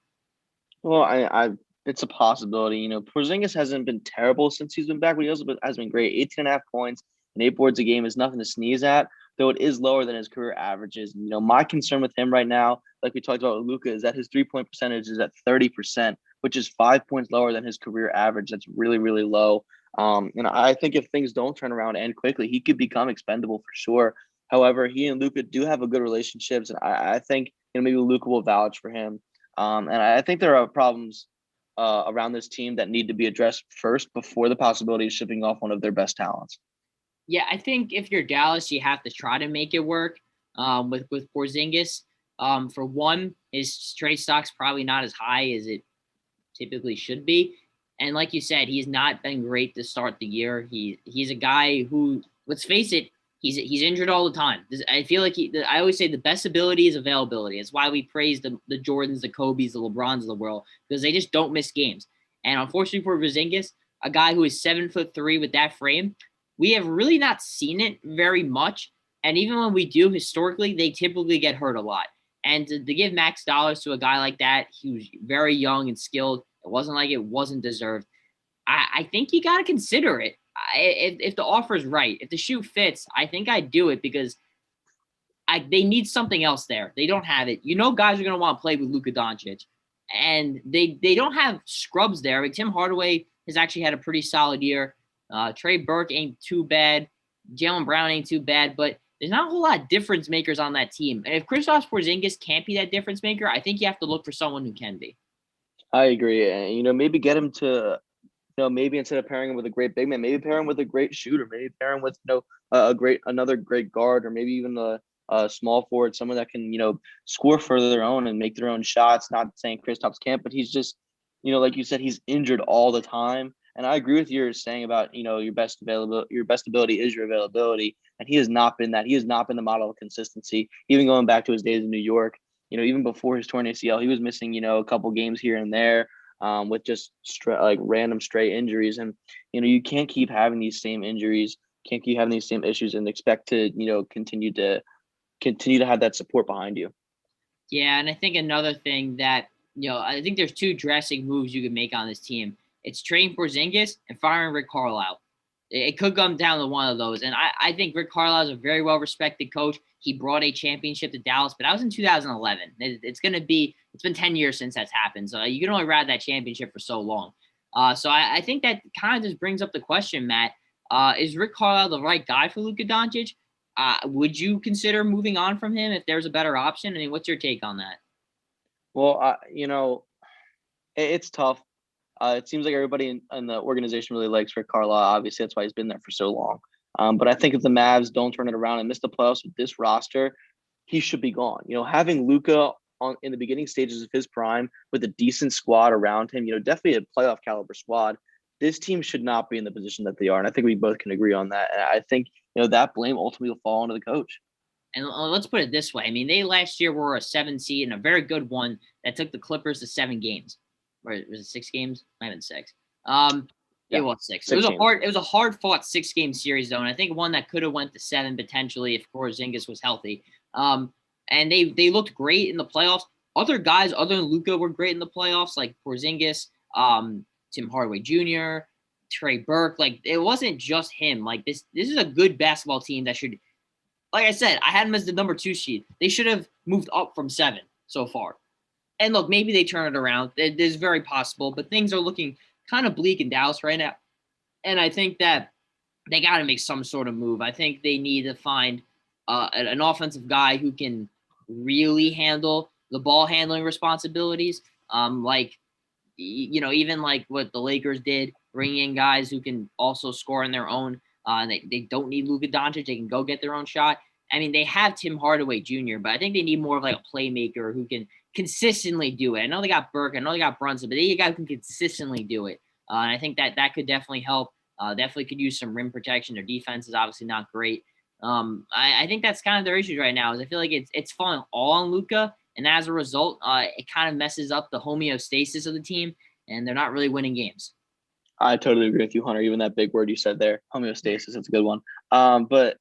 Well, it's a possibility. Porzingis hasn't been terrible since he's been back, but he also has been great. 18.5 points and 8 boards a game is nothing to sneeze at, though it is lower than his career averages. My concern with him right now, like we talked about with Luka, is that his 3-point percentage is at 30%, which is 5 points lower than his career average. That's really, really low. And I think if things don't turn around and quickly, he could become expendable for sure. However, he and Luka do have a good relationships, and I think maybe Luka will vouch for him. And I think there are problems around this team that need to be addressed first before the possibility of shipping off one of their best talents. Yeah, I think if you're Dallas, you have to try to make it work with Porzingis. For one, his trade stock's probably not as high as it typically should be. And like you said, he's not been great to start the year. He's a guy who, let's face it, He's injured all the time. I feel like I always say the best ability is availability. It's why we praise the Jordans, the Kobes, the LeBrons of the world, because they just don't miss games. And unfortunately for Porzingis, a guy who is 7'3" with that frame, we have really not seen it very much. And even when we do, historically, they typically get hurt a lot. And to give max dollars to a guy like that, he was very young and skilled. It wasn't like it wasn't deserved. I think you got to consider it. If the offer is right, if the shoe fits, I think I'd do it because they need something else there. They don't have it. Guys are going to want to play with Luka Doncic, and they don't have scrubs there. Like Tim Hardaway has actually had a pretty solid year. Trey Burke ain't too bad. Jaylen Brown ain't too bad, but there's not a whole lot of difference makers on that team. And if Kristaps Porzingis can't be that difference maker, I think you have to look for someone who can be. I agree. And, maybe get him to, maybe instead of pairing him with a great big man, maybe pair him with a great shooter, maybe pair him with, another great guard, or maybe even a small forward, someone that can, score for their own and make their own shots. Not saying Kristaps can't, but he's just, like you said, he's injured all the time. And I agree with your saying about, your best ability is your availability. And he has not been that. He has not been the model of consistency. Even going back to his days in New York, even before his torn ACL, he was missing, a couple games here and there with just random stray injuries. And, you can't keep having these same injuries, can't keep having these same issues and expect to, continue to have that support behind you. Yeah. And I think another thing that, I think there's two drastic moves you can make on this team. It's trading Porzingis and firing Rick Carlisle. It could come down to one of those. And I think Rick Carlisle is a very well-respected coach. He brought a championship to Dallas, but that was in 2011. It's been 10 years since that's happened. So you can only ride that championship for so long. So I think that kind of just brings up the question, Matt. Is Rick Carlisle the right guy for Luka Doncic? Would you consider moving on from him if there's a better option? I mean, what's your take on that? Well, it's tough. It seems like everybody in the organization really likes Rick Carlisle. Obviously, that's why he's been there for so long. But I think if the Mavs don't turn it around and miss the playoffs with this roster, he should be gone. Having Luka in the beginning stages of his prime with a decent squad around him, definitely a playoff caliber squad, this team should not be in the position that they are. And I think we both can agree on that. And I think, that blame ultimately will fall onto the coach. And let's put it this way. I mean, they last year were a 7 seed and a very good one that took the Clippers to 7 games. Or was it 6 games? Might have been 6. It was 6. It was a hard fought 6-game series though, and I think one that could have went to 7 potentially if Porzingis was healthy. And they looked great in the playoffs. Other guys other than Luka were great in the playoffs, like Porzingis, Tim Hardaway Jr., Trey Burke. Like it wasn't just him. Like this is a good basketball team that should, like I said, I had them as the number 2 seed. They should have moved up from 7 so far. And look, maybe they turn it around. It is very possible, but things are looking kind of bleak in Dallas right now. And I think that they got to make some sort of move. I think they need to find an offensive guy who can really handle the ball handling responsibilities. Even like what the Lakers did, bringing in guys who can also score on their own. They don't need Luka Doncic. They can go get their own shot. I mean, they have Tim Hardaway Jr., but I think they need more of like a playmaker who can consistently do it. I know they got Burke. I know they got Brunson, but they need a guy who can consistently do it. And I think that could definitely help. Definitely could use some rim protection. Their defense is obviously not great. I think that's kind of their issues right now. Is I feel like it's falling all on Luka, and as a result, it kind of messes up the homeostasis of the team, and they're not really winning games. I totally agree with you, Hunter. Even that big word you said there, homeostasis, that's a good one. But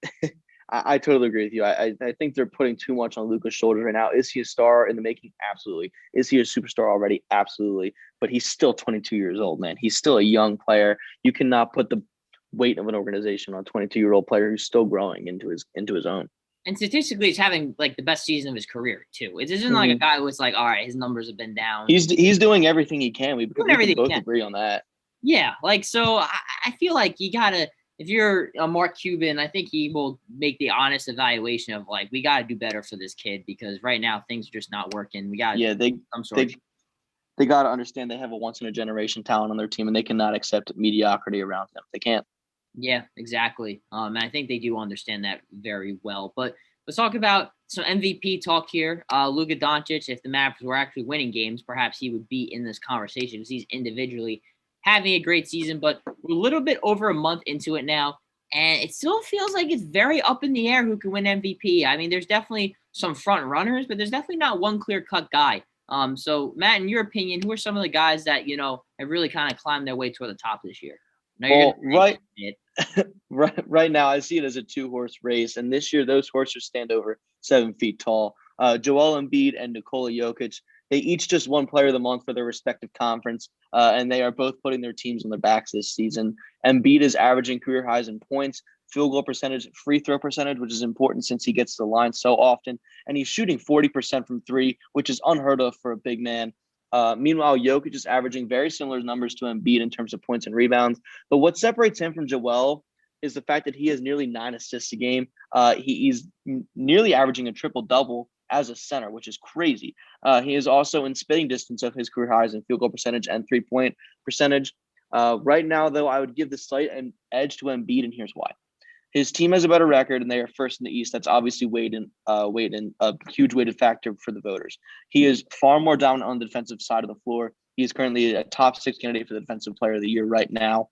I totally agree with you. I think they're putting too much on Luka's shoulders right now. Is he a star in the making? Absolutely. Is he a superstar already? Absolutely. But he's still 22 years old, man. He's still a young player. You cannot put the weight of an organization on a 22-year-old player who's still growing into his own. And statistically, he's having like the best season of his career too. It isn't like a guy who's like, all right, his numbers have been down. He's doing everything he can. We can both agree on that. Yeah, so I feel like you gotta. If you're a Mark Cuban, I think he will make the honest evaluation of like, we got to do better for this kid because right now things are just not working. We got they got to understand they have a once in a generation talent on their team and they cannot accept mediocrity around them. They can't. Yeah, exactly. And I think they do understand that very well. But let's talk about some MVP talk here. Luka Doncic, if the Mavs were actually winning games, perhaps he would be in this conversation because he's individually having a great season, but we're a little bit over a month into it now, And it still feels like it's very up in the air who can win MVP. I mean, there's definitely some front runners, but there's definitely not one clear-cut guy. So, Matt, in your opinion, who are some of the guys that, have really kind of climbed their way toward the top this year? Well, right now, I see it as a 2-horse race. And this year, those horses stand over 7 feet tall. Joel Embiid and Nikola Jokic, they each just won Player of the Month for their respective conference, and they are both putting their teams on their backs this season. Embiid is averaging career highs in points, field goal percentage, free throw percentage, which is important since he gets to the line so often, and he's shooting 40% from three, which is unheard of for a big man. Meanwhile, Jokic is averaging very similar numbers to Embiid in terms of points and rebounds. But what separates him from Joel is the fact that he has nearly 9 assists a game. He's nearly averaging a triple-double as a center, which is crazy. He is also in spitting distance of his career highs in field goal percentage and three-point percentage. Right now, though, I would give the slight edge to Embiid, and here's why. His team has a better record, and they are first in the East. That's obviously weighed in a huge weighted factor for the voters. He is far more dominant on the defensive side of the floor. He is currently a top 6 candidate for the Defensive Player of the Year right now.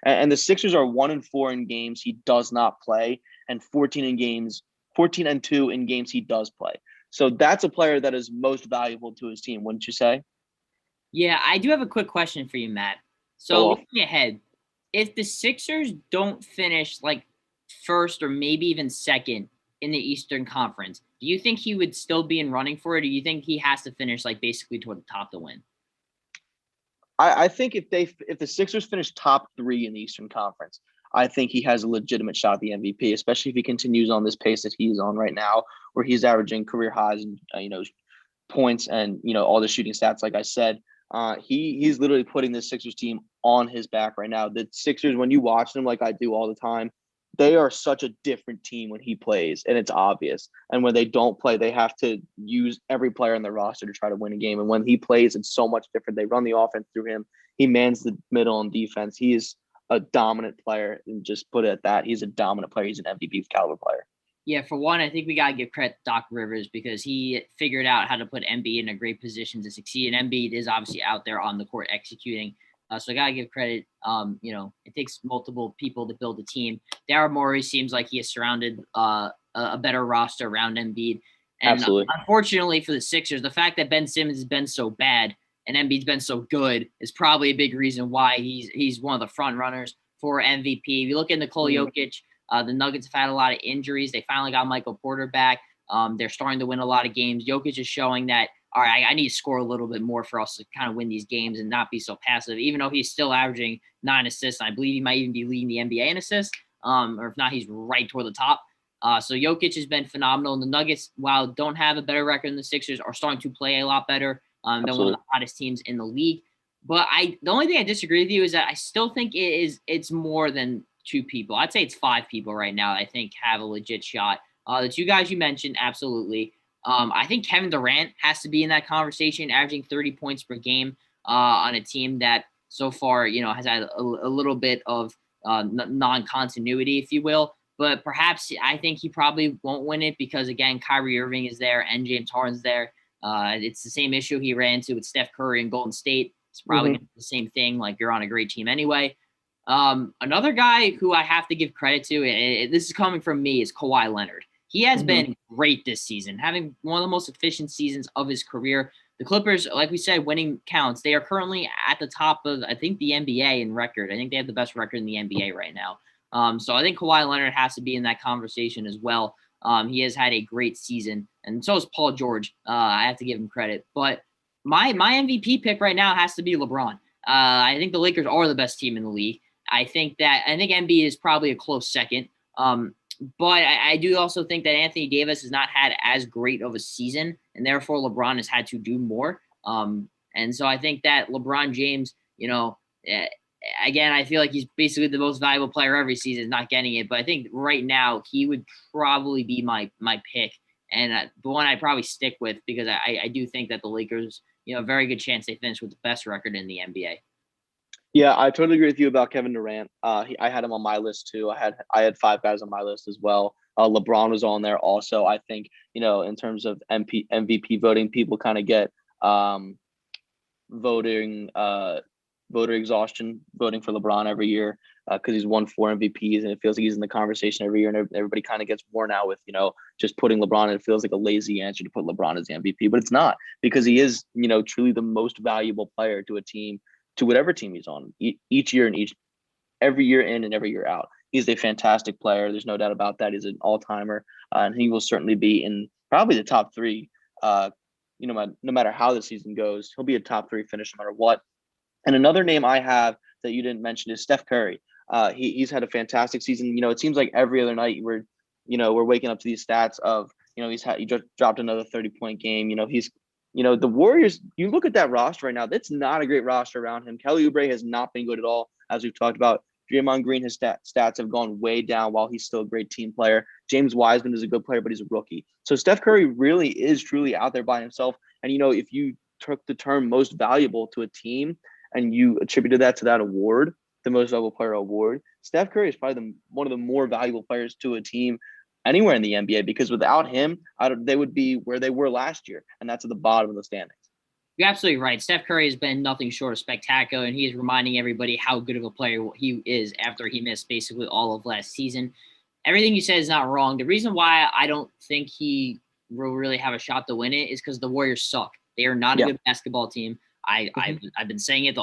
And the Sixers are 1-4 in games he does not play, and 14-2 in games he does play. So that's a player that is most valuable to his team, wouldn't you say? Yeah, I do have a quick question for you, Matt. So looking ahead, if the Sixers don't finish like first or maybe even second in the Eastern Conference, do you think he would still be in running for it? Or do you think he has to finish like basically toward the top to win? I think if the Sixers finish top 3 in the Eastern Conference, I think he has a legitimate shot at the MVP, especially if he continues on this pace that he's on right now, where he's averaging career highs in points and all the shooting stats. Like I said, he's literally putting the Sixers team on his back right now. The Sixers, when you watch them like I do all the time, they are such a different team when he plays, and it's obvious. And when they don't play, they have to use every player in their roster to try to win a game. And when he plays, it's so much different. They run the offense through him. He mans the middle on defense. He is a dominant player, and just put it at that. He's a dominant player. He's an MVP caliber player. Yeah, for one, I think we got to give credit to Doc Rivers because he figured out how to put Embiid in a great position to succeed. And Embiid is obviously out there on the court executing. So I got to give credit. It takes multiple people to build a team. Daryl Morey seems like he has surrounded a better roster around Embiid. And Absolutely. Unfortunately for the Sixers, the fact that Ben Simmons has been so bad and Embiid's been so good is probably a big reason why he's one of the front runners for MVP. If you look at Nikola Jokic, the Nuggets have had a lot of injuries. They finally got Michael Porter back. They're starting to win a lot of games. Jokic is showing that, all right, I need to score a little bit more for us to kind of win these games and not be so passive, even though he's still averaging 9 assists. And I believe he might even be leading the NBA in assists, or if not, he's right toward the top. So Jokic has been phenomenal. And the Nuggets, while don't have a better record than the Sixers, are starting to play a lot better than one of the hottest teams in the league. But the only thing I disagree with you is that I still think it's more than 2 people. I'd say it's 5 people right now I think have a legit shot. The 2 guys you mentioned, absolutely. I think Kevin Durant has to be in that conversation, averaging 30 points per game on a team that so far, has had a little bit of non-continuity, if you will. But perhaps I think he probably won't win it because, again, Kyrie Irving is there and James Harden's there. It's the same issue he ran into with Steph Curry and Golden State. It's probably gonna be the same thing. Like, you're on a great team anyway. Another guy who I have to give credit to, this is coming from me, is Kawhi Leonard. He has been great this season, having one of the most efficient seasons of his career. The Clippers, like we said, winning counts. They are currently at the top of, I think, the NBA in record. I think they have the best record in the NBA right now. So I think Kawhi Leonard has to be in that conversation as well. He has had a great season, and so is Paul George. I have to give him credit. But my MVP pick right now has to be LeBron. I think the Lakers are the best team in the league. I think Embiid is probably a close second. But I do also think that Anthony Davis has not had as great of a season, and therefore LeBron has had to do more. And so I think that LeBron James, again, I feel like he's basically the most valuable player every season, not getting it. But I think right now he would probably be my pick, and the one I'd probably stick with because I do think that the Lakers, a very good chance they finish with the best record in the NBA. Yeah, I totally agree with you about Kevin Durant. I had him on my list too. I had 5 guys on my list as well. LeBron was on there also. I think, in terms of MVP voting, people kind of get voter exhaustion, voting for LeBron every year. because he's won 4 MVPs, and it feels like he's in the conversation every year, and everybody kind of gets worn out with, just putting LeBron, and it feels like a lazy answer to put LeBron as the MVP, but it's not, because he is, truly the most valuable player to a team, to whatever team he's on, each year and every year in and every year out. He's a fantastic player. There's no doubt about that. He's an all-timer, and he will certainly be in probably the top 3. No matter how the season goes, he'll be a top 3 finish no matter what. And another name I have that you didn't mention is Steph Curry. He's had a fantastic season. It seems like every other night we're waking up to these stats of, he just dropped another 30-point game. The Warriors, you look at that roster right now, that's not a great roster around him. Kelly Oubre has not been good at all, as we've talked about. Draymond Green, his stats have gone way down while he's still a great team player. James Wiseman is a good player, but he's a rookie. So Steph Curry really is truly out there by himself. And, if you took the term most valuable to a team and you attributed that to that award, the most valuable player award, Steph Curry is probably one of the more valuable players to a team anywhere in the NBA, because without him, they would be where they were last year, and that's at the bottom of the standings. You're absolutely right. Steph Curry has been nothing short of spectacular, and he is reminding everybody how good of a player he is after he missed basically all of last season. Everything you said is not wrong. The reason why I don't think he will really have a shot to win it is because the Warriors suck. They are not a good basketball team. I've been saying it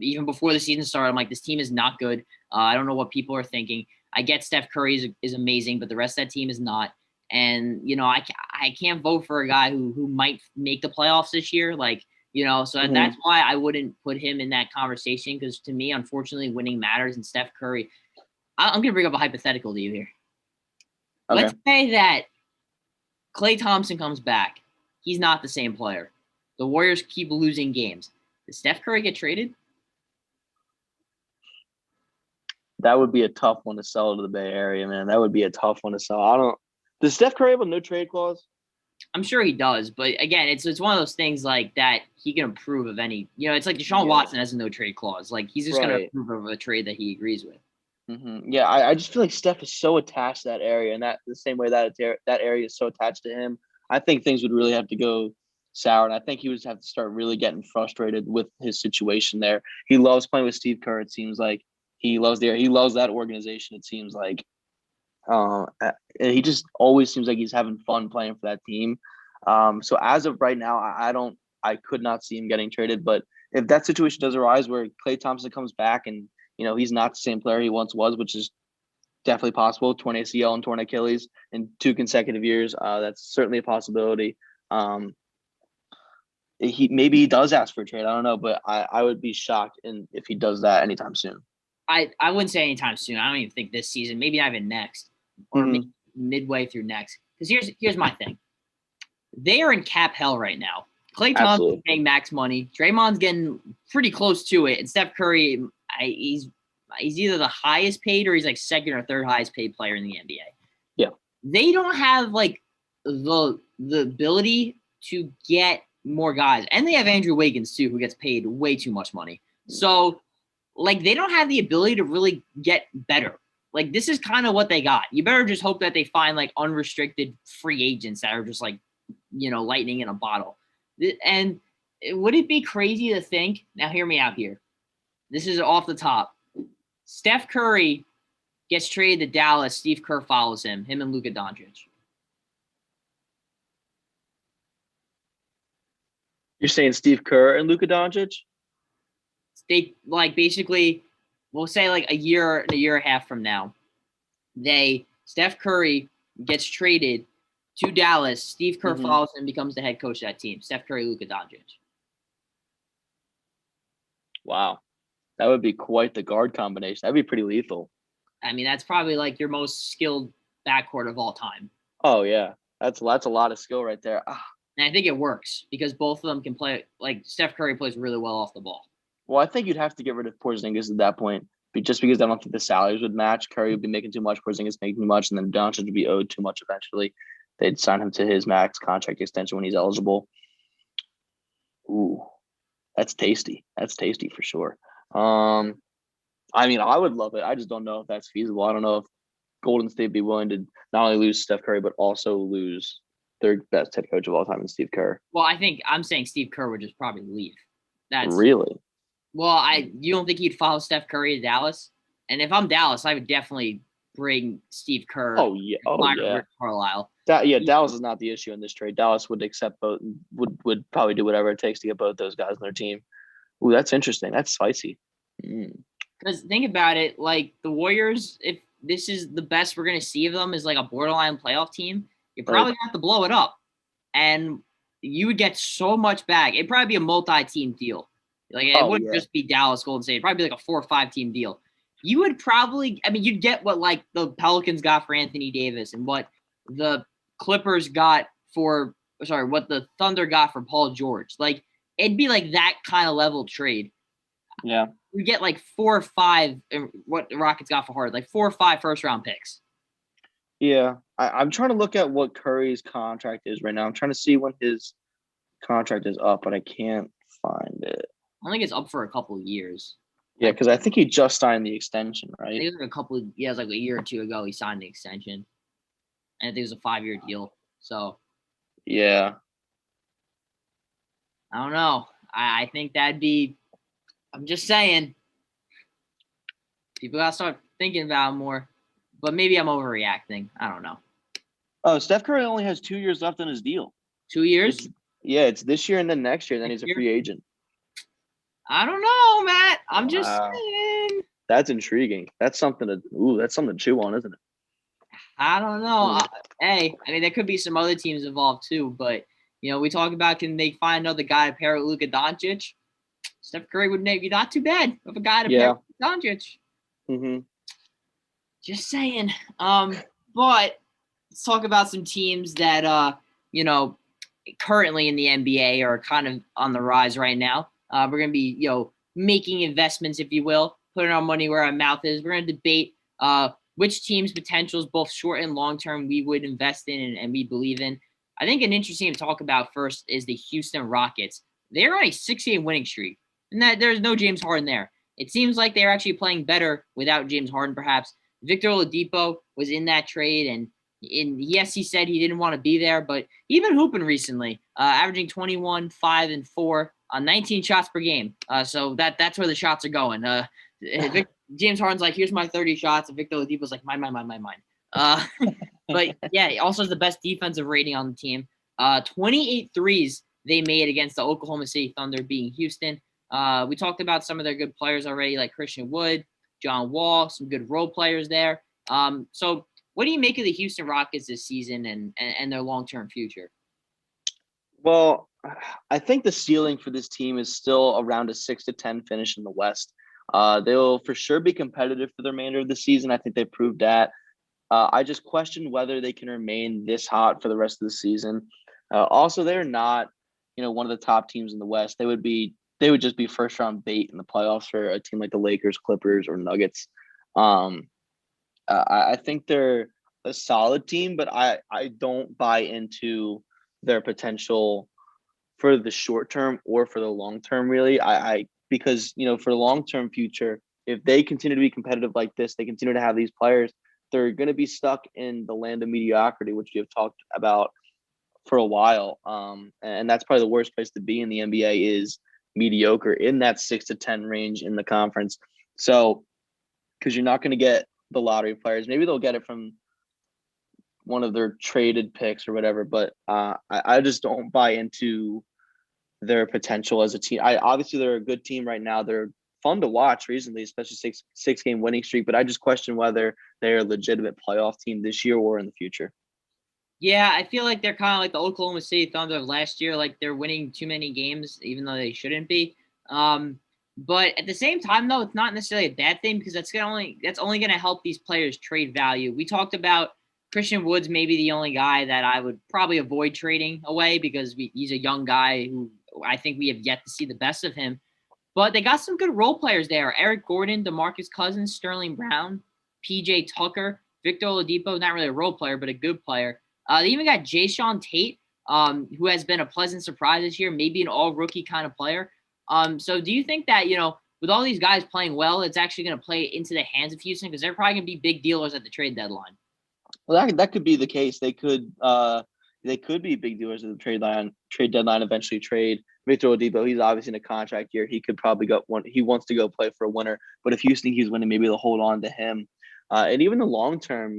even before the season started. I'm like, this team is not good. I don't know what people are thinking. I get Steph Curry is amazing, but the rest of that team is not. And, I can't vote for a guy who might make the playoffs this year. So that's why I wouldn't put him in that conversation, because to me, unfortunately, winning matters. And Steph Curry, I'm going to bring up a hypothetical to you here. Okay. Let's say that Klay Thompson comes back. He's not the same player. The Warriors keep losing games. Does Steph Curry get traded? That would be a tough one to sell to the Bay Area, man. That would be a tough one to sell. Does Steph Curry have a no trade clause? I'm sure he does, but again, it's one of those things like that he can approve of any. It's like Deshaun Watson has a no trade clause. Like, he's just going to approve of a trade that he agrees with. Mm-hmm. Yeah, I just feel like Steph is so attached to that area, and that the same way that area is so attached to him. I think things would really have to go sour, and I think he would have to start really getting frustrated with his situation there. He loves playing with Steve Kerr. It seems like he loves that organization. It seems like. And he just always seems like he's having fun playing for that team. So as of right now, I could not see him getting traded. But if that situation does arise where Klay Thompson comes back and, he's not the same player he once was, which is definitely possible, torn ACL and torn Achilles in 2 consecutive years, that's certainly a possibility. Maybe he does ask for a trade. I don't know, but I would be shocked if he does that anytime soon. I wouldn't say anytime soon. I don't even think this season, maybe not even next, or maybe midway through next. Because here's my thing. They are in cap hell right now. Klay Thompson's paying max money. Draymond's getting pretty close to it. And Steph Curry, he's either the highest paid or he's like second or third highest paid player in the NBA. Yeah. They don't have like the ability to get more guys. And they have Andrew Wiggins too, who gets paid way too much money. So they don't have the ability to really get better. This is kind of what they got. You better just hope that they find unrestricted free agents that are just lightning in a bottle. And would it be crazy to think, now hear me out here. This is off the top. Steph Curry gets traded to Dallas. Steve Kerr follows him and Luka Doncic. You're saying Steve Kerr and Luka Doncic? They basically, we'll say a year and a half from now, Steph Curry gets traded to Dallas. Steve Kerr follows him, becomes the head coach of that team. Steph Curry, Luka Doncic. Wow. That would be quite the guard combination. That'd be pretty lethal. I mean, that's probably your most skilled backcourt of all time. Oh, yeah. That's a lot of skill right there. And I think it works because both of them can play. Steph Curry plays really well off the ball. Well, I think you'd have to get rid of Porzingis at that point, just because I don't think the salaries would match. Curry would be making too much, Porzingis making too much, and then Doncic would be owed too much eventually. They'd sign him to his max contract extension when he's eligible. Ooh, that's tasty. That's tasty for sure. I mean, I would love it. I just don't know if that's feasible. I don't know if Golden State would be willing to not only lose Steph Curry, but also lose their best head coach of all time in Steve Kerr. Well, I'm saying Steve Kerr would just probably leave. Really? Well, you don't think he'd follow Steph Curry to Dallas? And if I'm Dallas, I would definitely bring Steve Kerr. Oh yeah. Rick Carlisle. Dallas is not the issue in this trade. Dallas would accept both. Would probably do whatever it takes to get both those guys on their team. Ooh, that's interesting. That's spicy. Because think about it, like the Warriors, if this is the best we're gonna see of them is like a borderline playoff team, you're probably gonna have to blow it up, and you would get so much back. It'd probably be a multi-team deal. Like it wouldn't just be Dallas, Golden State. It'd probably be like a 4 or 5 team deal. You would probably, I mean, you'd get what like the Pelicans got for Anthony Davis and what the Clippers got what the Thunder got for Paul George. Like it'd be like that kind of level trade. Yeah. You get like 4 or 5, what the Rockets got for Harden, like 4 or 5 first-round picks. Yeah. I'm trying to look at what Curry's contract is right now. I'm trying to see when his contract is up, but I can't find it. I think it's up for a couple of years. Yeah, because I think he just signed the extension, I right? think it was it was like a year or two ago he signed the extension. And I think it was a 5-year deal. So Yeah. I don't know. I think that'd be, I'm just saying, people gotta start thinking about it more. But maybe I'm overreacting. I don't know. Oh, Steph Curry only has 2 years left on his deal. 2 years? It's this year and then next year. Then he's a free agent. I don't know, Matt. I'm just saying. That's intriguing. That's something to chew on, isn't it? I don't know. Hey, I mean, there could be some other teams involved too, but we talk about, can they find another guy to pair with Luka Doncic? Steph Curry would be not too bad of a guy to pair with Doncic. Mm-hmm. Just saying. But let's talk about some teams that currently in the NBA are kind of on the rise right now. We're gonna be making investments, if you will, putting our money where our mouth is. We're gonna debate which teams' potentials, both short and long term, we would invest in and we believe in. I think an interesting to talk about first is the Houston Rockets. They're on a 6-game winning streak, and that there's no James Harden there. It seems like they're actually playing better without James Harden, perhaps. Victor Oladipo was in that trade, and yes, he said he didn't want to be there, but he's been hooping recently, averaging 21, 5, and 4 on 19 shots per game. So that's where the shots are going. James Harden's like, here's my 30 shots, and Victor Oladipo's like, mine. But yeah, he also has the best defensive rating on the team. 28 threes they made against the Oklahoma City Thunder, beating Houston. We talked about some of their good players already, like Christian Wood, John Wall, some good role players there. So what do you make of the Houston Rockets this season and their long-term future? Well, I think the ceiling for this team is still around a 6-10 finish in the West. They will for sure be competitive for the remainder of the season. I think they proved that. I just question whether they can remain this hot for the rest of the season. Also, they're not, one of the top teams in the West. They would just be first round bait in the playoffs for a team like the Lakers, Clippers, or Nuggets. I think they're a solid team, but I don't buy into their potential for the short term or for the long term, really. Because for the long term future, if they continue to be competitive like this, they continue to have these players, they're going to be stuck in the land of mediocrity, which we have talked about for a while. And that's probably the worst place to be in the NBA is mediocre in that 6-10 range in the conference. So, because you're not going to get the lottery players, maybe they'll get it from one of their traded picks or whatever, but I just don't buy into their potential as a team. Obviously they're a good team right now. They're fun to watch recently, especially six-game winning streak, but I just question whether they're a legitimate playoff team this year or in the future. Yeah, I feel like they're kind of like the Oklahoma City Thunder of last year. Like they're winning too many games, even though they shouldn't be. But at the same time, though, it's not necessarily a bad thing because that's only going to help these players trade value. We talked about Christian Wood's maybe the only guy that I would probably avoid trading away because he's a young guy who I think we have yet to see the best of him. But they got some good role players there. Eric Gordon, DeMarcus Cousins, Sterling Brown, PJ Tucker, Victor Oladipo, not really a role player, but a good player. They even got Jayshawn Tate, who has been a pleasant surprise this year, maybe an all-rookie kind of player. So do you think that, with all these guys playing well, it's actually going to play into the hands of Houston? Because they're probably going to be big dealers at the trade deadline. Well, that could be the case. They could they could be big dealers at the trade deadline. Eventually, trade Victor Oladipo. He's obviously in a contract year. He could probably go one. He wants to go play for a winner. But if Houston he's winning, maybe they'll hold on to him. And even the long term,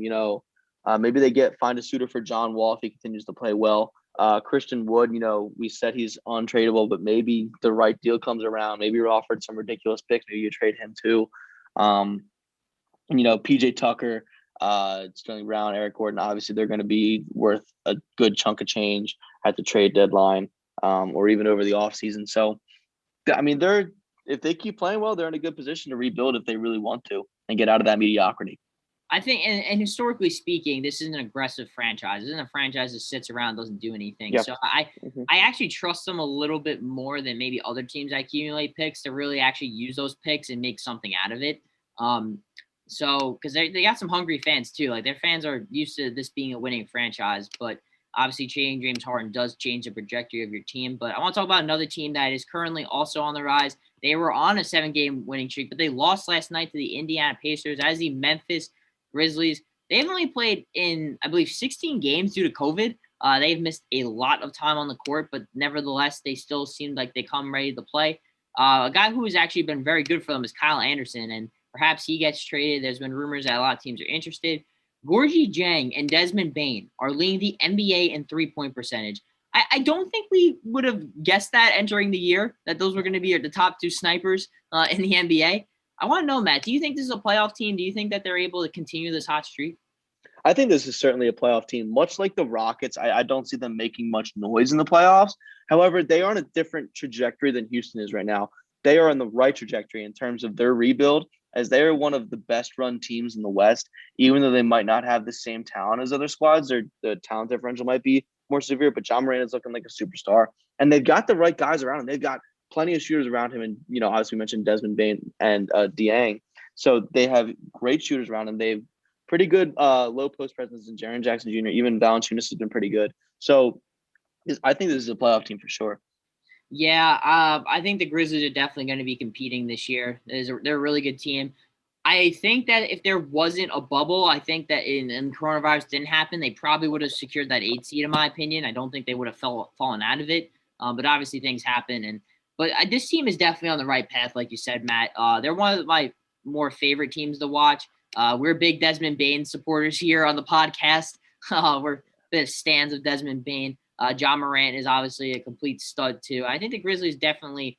maybe they find a suitor for John Wall if he continues to play well. Christian Wood, we said he's untradeable, but maybe the right deal comes around. Maybe you're offered some ridiculous picks. Maybe you trade him too. PJ Tucker, Sterling Brown, Eric Gordon, obviously they're going to be worth a good chunk of change at the trade deadline, or even over the offseason. So, I mean, if they keep playing well, they're in a good position to rebuild if they really want to and get out of that mediocrity. I think, and historically speaking, this is an aggressive franchise. This isn't a franchise that sits around, doesn't do anything. Yeah. So I actually trust them a little bit more than maybe other teams that accumulate picks to really actually use those picks and make something out of it. So, because they got some hungry fans too. Like their fans are used to this being a winning franchise, but obviously trading James Harden does change the trajectory of your team. But I want to talk about another team that is currently also on the rise. They were on a 7-game winning streak, but they lost last night to the Indiana Pacers. As the Memphis Grizzlies, they've only played in, I believe, 16 games due to COVID. They've missed a lot of time on the court, but nevertheless, they still seem like they come ready to play. A guy who has actually been very good for them is Kyle Anderson, and perhaps he gets traded. There's been rumors that a lot of teams are interested. Gorgie Jang and Desmond Bane are leading the NBA in three-point percentage. I don't think we would have guessed that entering the year, that those were going to be the top two snipers in the NBA. I want to know, Matt, do you think this is a playoff team? Do you think that they're able to continue this hot streak? I think this is certainly a playoff team. Much like the Rockets, I don't see them making much noise in the playoffs. However, they are on a different trajectory than Houston is right now. They are on the right trajectory in terms of their rebuild, as they are one of the best-run teams in the West. Even though they might not have the same talent as other squads, the talent differential might be more severe, but John Moran is looking like a superstar. And they've got the right guys around him. They've got plenty of shooters around him, and obviously we mentioned Desmond Bane and Dieng. So they have great shooters around him. They've pretty good low post presence in Jaren Jackson Jr. Even Valanciunas has been pretty good. So I think this is a playoff team for sure. Yeah, I think the Grizzlies are definitely going to be competing this year. They're a really good team. I think that if there wasn't a bubble, I think that and coronavirus didn't happen, they probably would have secured that 8 seed, in my opinion. I don't think they would have fallen out of it. But obviously things happen. But this team is definitely on the right path, like you said, Matt. They're one of my more favorite teams to watch. We're big Desmond Bane supporters here on the podcast. We're big stands of Desmond Bane. John Morant is obviously a complete stud too. I think the Grizzlies definitely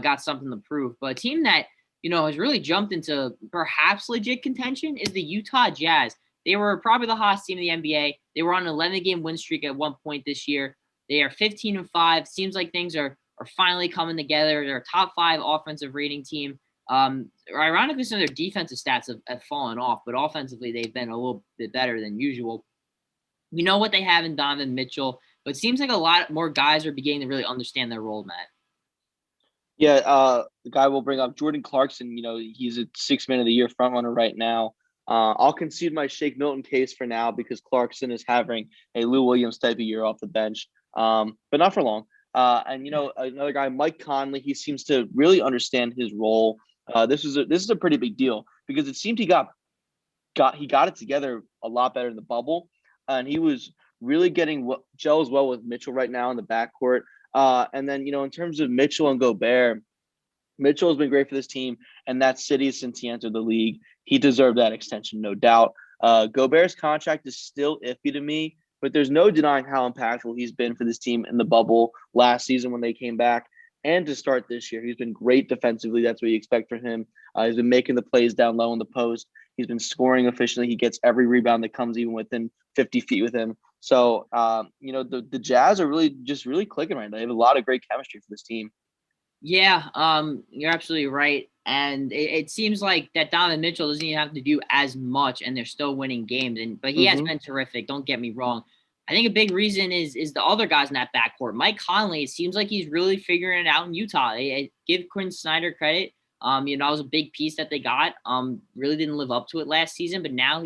got something to prove. But a team that, has really jumped into perhaps legit contention is the Utah Jazz. They were probably the hottest team in the NBA. They were on an 11-game win streak at one point this year. They are 15-5. Seems like things are finally coming together. They're a top 5 offensive rating team. Ironically, some of their defensive stats have fallen off, but offensively they've been a little bit better than usual. We know what they have in Donovan Mitchell, but it seems like a lot more guys are beginning to really understand their role, Matt. Yeah, the guy will bring up Jordan Clarkson. He's a 6th man of the year frontrunner right now. I'll concede my Shake Milton case for now because Clarkson is having a Lou Williams type of year off the bench, but not for long. And another guy, Mike Conley, he seems to really understand his role. This is a pretty big deal because it seemed he got it together a lot better in the bubble, and he was really gels well with Mitchell right now in the backcourt. And then in terms of Mitchell and Gobert, Mitchell has been great for this team, and that's City since he entered the league. He deserved that extension, no doubt. Gobert's contract is still iffy to me, but there's no denying how impactful he's been for this team in the bubble last season when they came back and to start this year. He's been great defensively. That's what you expect from him. He's been making the plays down low in the post. He's been scoring efficiently. He gets every rebound that comes even within 50 feet with him. So, the Jazz are really clicking right now. They have a lot of great chemistry for this team. Yeah, you're absolutely right. And it seems like that Donovan Mitchell doesn't even have to do as much, and they're still winning games. But he has been terrific. Don't get me wrong. I think a big reason is the other guys in that backcourt. Mike Conley, it seems like he's really figuring it out in Utah. I give Quinn Snyder credit. That was a big piece that they got. Really didn't live up to it last season, but now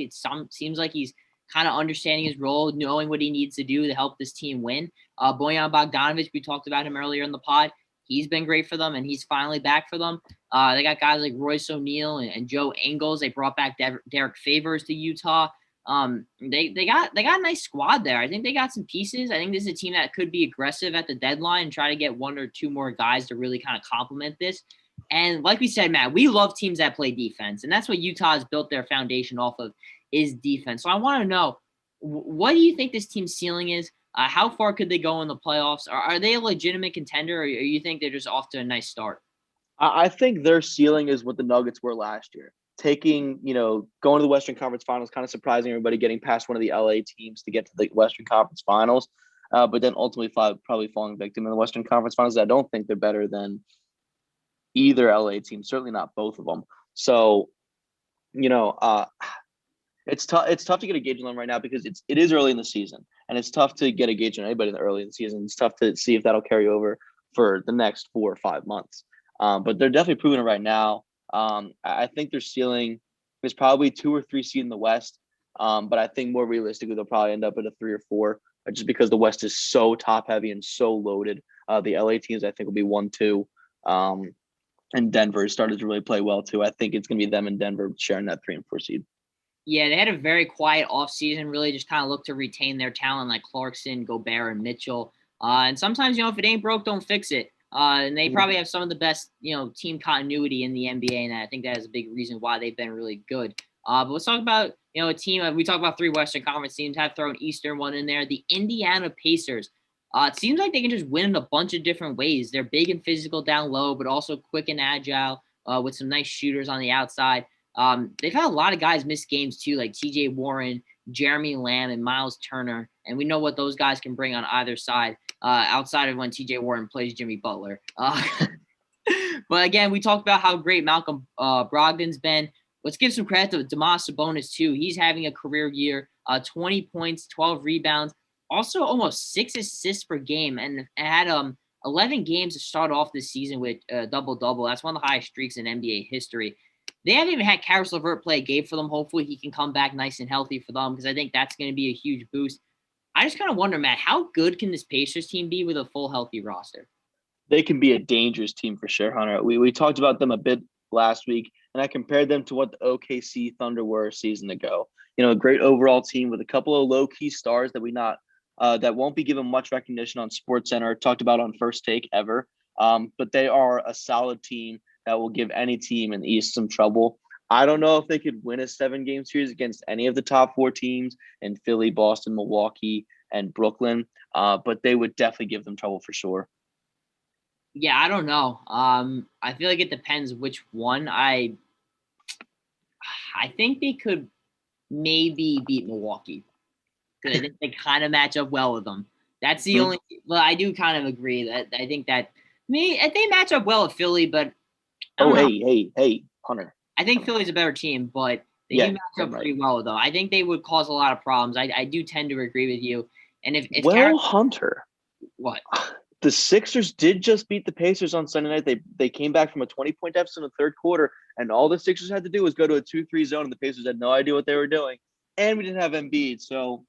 seems like he's kind of understanding his role, knowing what he needs to do to help this team win. Bojan Bogdanovic, we talked about him earlier in the pod. He's been great for them, and he's finally back for them. They got guys like Royce O'Neal and Joe Ingles. They brought back Derek Favors to Utah. They got a nice squad there. I think they got some pieces. I think this is a team that could be aggressive at the deadline and try to get one or two more guys to really kind of complement this. And like we said, Matt, we love teams that play defense, and that's what Utah has built their foundation off of is defense. So I want to know, what do you think this team's ceiling is? How far could they go in the playoffs? Are they a legitimate contender, or you think they're just off to a nice start? I think their ceiling is what the Nuggets were last year. Going to the Western Conference Finals, kind of surprising everybody, getting past one of the LA teams to get to the Western Conference Finals, but then ultimately probably falling victim in the Western Conference Finals. I don't think they're better than either LA team, certainly not both of them. So, it's tough. It's tough to get a gauge on them right now because it is early in the season, and it's tough to get a gauge on anybody early in the season. It's tough to see if that'll carry over for the next 4 or 5 months. But they're definitely proving it right now. I think their ceiling is probably 2 or 3 seed in the West. But I think more realistically, they'll probably end up at a 3 or 4, just because the West is so top heavy and so loaded. The LA teams, I think, will be 1, 2. And Denver has started to really play well too. I think it's going to be them and Denver sharing that 3 and 4 seed. Yeah, they had a very quiet offseason, really just kind of looked to retain their talent like Clarkson, Gobert, and Mitchell. And sometimes, if it ain't broke, don't fix it. And they probably have some of the best, team continuity in the NBA, and I think that is a big reason why they've been really good. But let's talk about, a team. We talk about 3 Western Conference teams, have thrown Eastern one in there. The Indiana Pacers. It seems like they can just win in a bunch of different ways. They're big and physical down low, but also quick and agile with some nice shooters on the outside. They've had a lot of guys miss games too, like TJ Warren, Jeremy Lamb, and Miles Turner. And we know what those guys can bring on either side, outside of when TJ Warren plays Jimmy Butler. But again, we talked about how great Malcolm Brogdon's been. Let's give some credit to Domas Sabonis too. He's having a career year, 20 points, 12 rebounds, also almost 6 assists per game, and had 11 games to start off this season with double-double. That's one of the highest streaks in NBA history. They haven't even had Karis LeVert play a game for them. Hopefully he can come back nice and healthy for them, because I think that's going to be a huge boost. I just kind of wonder, Matt, how good can this Pacers team be with a full healthy roster? They can be a dangerous team for sure, Hunter. We talked about them a bit last week, and I compared them to what the OKC Thunder were a season ago. A great overall team with a couple of low-key stars that won't be given much recognition on SportsCenter, talked about on First Take ever. But they are a solid team that will give any team in the East some trouble. I don't know if they could win a 7-game series against any of the top 4 teams in Philly, Boston, Milwaukee, and Brooklyn, but they would definitely give them trouble for sure. Yeah, I don't know. I feel like it depends which one. I think they could maybe beat Milwaukee, because I think they kind of match up well with them. That's the only. Well, I do kind of agree that I think that they match up well with Philly, but hey, Hunter. I think Philly's a better team, but they do match up pretty well with them. I think they would cause a lot of problems. I do tend to agree with you. And if Hunter, what? The Sixers did just beat the Pacers on Sunday night. They came back from a 20-point deficit in the third quarter, and all the Sixers had to do was go to a 2-3 zone, and the Pacers had no idea what they were doing. And we didn't have Embiid, so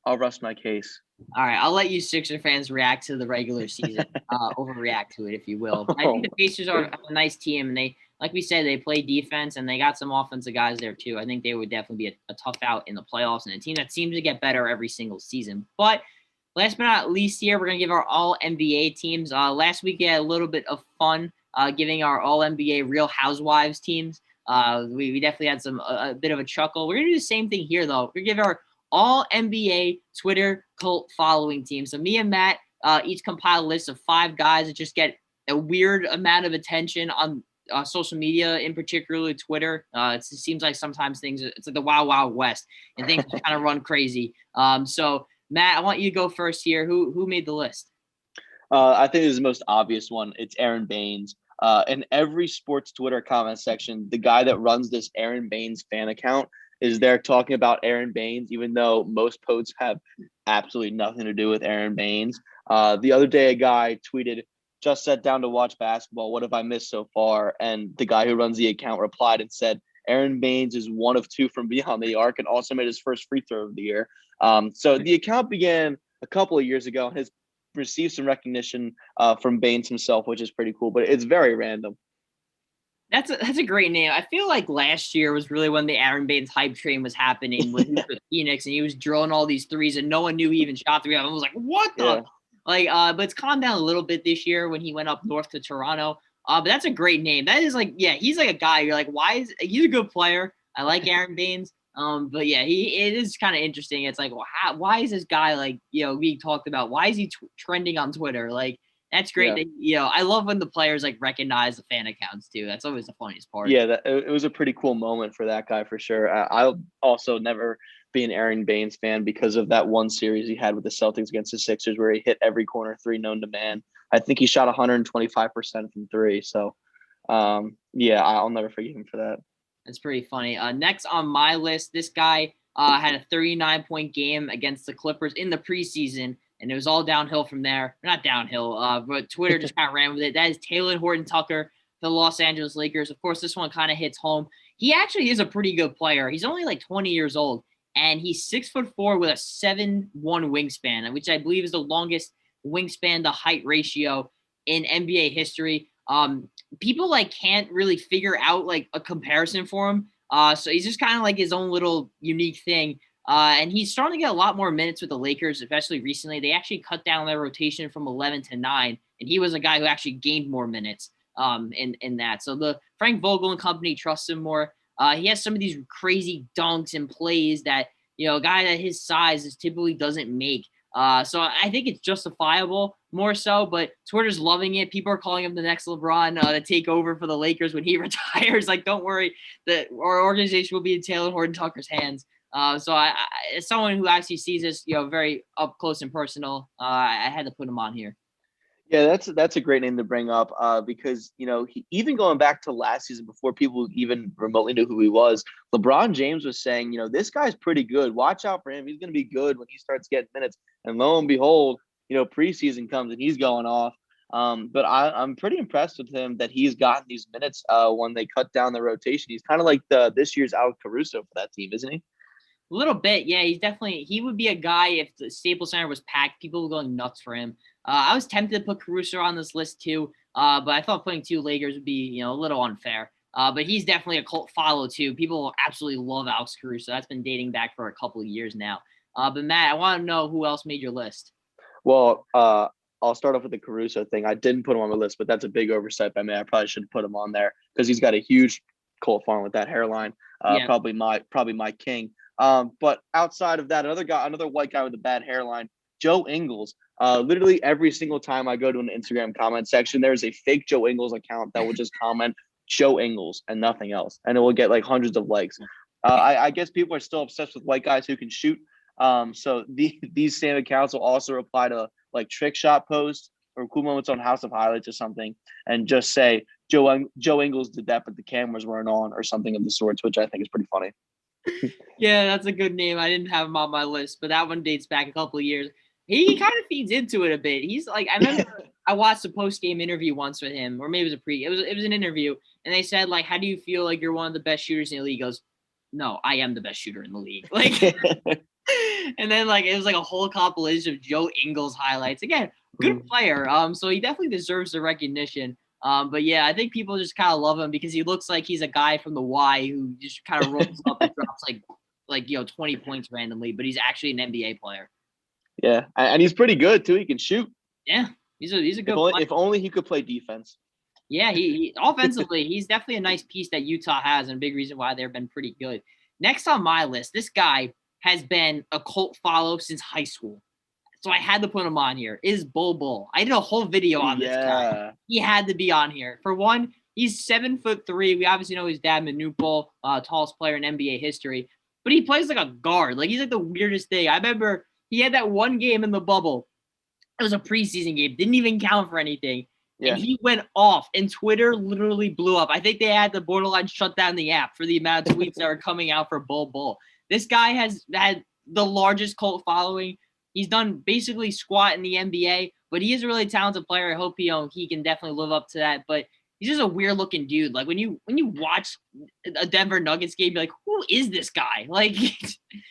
I'll rest my case. All right, I'll let you Sixer fans react to the regular season, overreact to it, if you will. But I think the Pacers are a nice team, and they, like we said, they play defense, and they got some offensive guys there too. I think they would definitely be a tough out in the playoffs, and a team that seems to get better every single season. But last but not least here, we're going to give our All-NBA teams. Last week, we had a little bit of fun giving our All-NBA Real Housewives teams. We definitely had a bit of a chuckle. We're going to do the same thing here, though. We're going to give our All-NBA Twitter cult following team. So me and Matt each compile a list of 5 guys that just get a weird amount of attention on social media, in particular Twitter. It seems like sometimes it's like the Wild Wild West, and things kind of run crazy. So Matt, I want you to go first here. Who made the list? I think this is the most obvious one. It's Aaron Baines. In every sports Twitter comment section, the guy that runs this Aaron Baines fan account is there talking about Aaron Baines, even though most posts have absolutely nothing to do with Aaron Baines. The other day, a guy tweeted, "Just sat down to watch basketball. What have I missed so far?" And the guy who runs the account replied and said, "Aaron Baines is 1 of 2 from beyond the arc and also made his first free throw of the year." So the account began a couple of years ago and has received some recognition from Baines himself, which is pretty cool, but it's very random. That's a great name. I feel like last year was really when the Aaron Baines hype train was happening when he was with Phoenix and he was drilling all these threes and no one knew he even shot three. I was like, what the Yeah. but it's calmed down a little bit this year when he went up north to Toronto. But that's a great name. That is like, yeah, he's like a guy. You're like, he's a good player. I like Aaron Baines. But yeah, it is kind of interesting. It's like, well, why is this guy like, we talked about, why is he trending on Twitter? Like, that's great. Yeah. That, I love when the players like recognize the fan accounts too. That's always the funniest part. Yeah, it was a pretty cool moment for that guy for sure. I'll also never be an Aaron Baines fan because of that one series he had with the Celtics against the Sixers where he hit every corner three known to man. I think he shot 125% from three. So, yeah, I'll never forgive him for that. That's pretty funny. Next on my list, this guy had a 39-point game against the Clippers in the preseason, and it was all downhill from there. Not downhill, but Twitter just kind of ran with it. That is Taylor Horton-Tucker, the Los Angeles Lakers. Of course, this one kind of hits home. He actually is a pretty good player. He's only like 20 years old, and he's 6'4" with a 7'1" wingspan, which I believe is the longest wingspan to height ratio in NBA history. People like can't really figure out like a comparison for him. So he's just kind of like his own little unique thing. And he's starting to get a lot more minutes with the Lakers, especially recently. They actually cut down their rotation from 11 to 9, and he was a guy who actually gained more minutes in that. So the Frank Vogel and company trusts him more. He has some of these crazy dunks and plays that, a guy that his size is typically doesn't make. So I think it's justifiable more so, but Twitter's loving it. People are calling him the next LeBron to take over for the Lakers when he retires. Like, don't worry, our organization will be in Taylor Horton-Tucker's hands. So I, as someone who actually sees this, very up close and personal, I had to put him on here. Yeah, that's a great name to bring up because, even going back to last season before people even remotely knew who he was, LeBron James was saying, this guy's pretty good. Watch out for him. He's going to be good when he starts getting minutes. And lo and behold, preseason comes and he's going off. But I'm pretty impressed with him that he's gotten these minutes when they cut down the rotation. He's kind of like this year's Alex Caruso for that team, isn't he? A little bit, yeah. He would be a guy if the Staples Center was packed. People were going nuts for him. I was tempted to put Caruso on this list too, but I thought putting two Lakers would be, a little unfair. But he's definitely a cult follow too. People absolutely love Alex Caruso. That's been dating back for a couple of years now. But Matt, I want to know who else made your list. Well, I'll start off with the Caruso thing. I didn't put him on my list, but that's a big oversight by me. I probably should have put him on there because he's got a huge cult following with that hairline. Probably my king. But outside of that, another white guy with a bad hairline, Joe Ingles. Literally every single time I go to an Instagram comment section, there's a fake Joe Ingles account that will just comment Joe Ingles and nothing else, and it will get like hundreds of likes. I guess people are still obsessed with white guys who can shoot. So these same accounts will also reply to like trick shot posts or cool moments on House of Highlights or something, and just say Joe Ingles did that, but the cameras weren't on or something of the sorts, which I think is pretty funny. Yeah, that's a good name. I didn't have him on my list, but that one dates back a couple of years. He kind of feeds into it a bit. He's like, I remember I watched a post-game interview once with him, or maybe it was an interview, and they said, like, how do you feel like you're one of the best shooters in the league? He goes, no, I am the best shooter in the league. Like, and then like it was like a whole compilation of Joe Ingles highlights. Again, good player. So he definitely deserves the recognition. But yeah, I think people just kind of love him because he looks like he's a guy from the Y who just kind of rolls up and drops like 20 points randomly, but he's actually an NBA player. Yeah, and he's pretty good too. He can shoot. Yeah, he's a good player. If only he could play defense. Yeah, he offensively, he's definitely a nice piece that Utah has, and a big reason why they've been pretty good. Next on my list, this guy has been a cult follow since high school. So I had to put him on here, is Bol Bol. I did a whole video on this guy. He had to be on here. For one, he's 7'3". We obviously know his dad, Manute Bol, tallest player in NBA history. But he plays like a guard. Like, he's like the weirdest thing. I remember he had that one game in the bubble. It was a preseason game. Didn't even count for anything. Yeah. And he went off, and Twitter literally blew up. I think they had to borderline shut down the app for the amount of tweets that were coming out for Bol Bol. This guy has had the largest cult following. He's done basically squat in the NBA, but he is a really talented player. I hope he can definitely live up to that. But he's just a weird looking dude. Like when you watch a Denver Nuggets game, you're like, who is this guy? Like,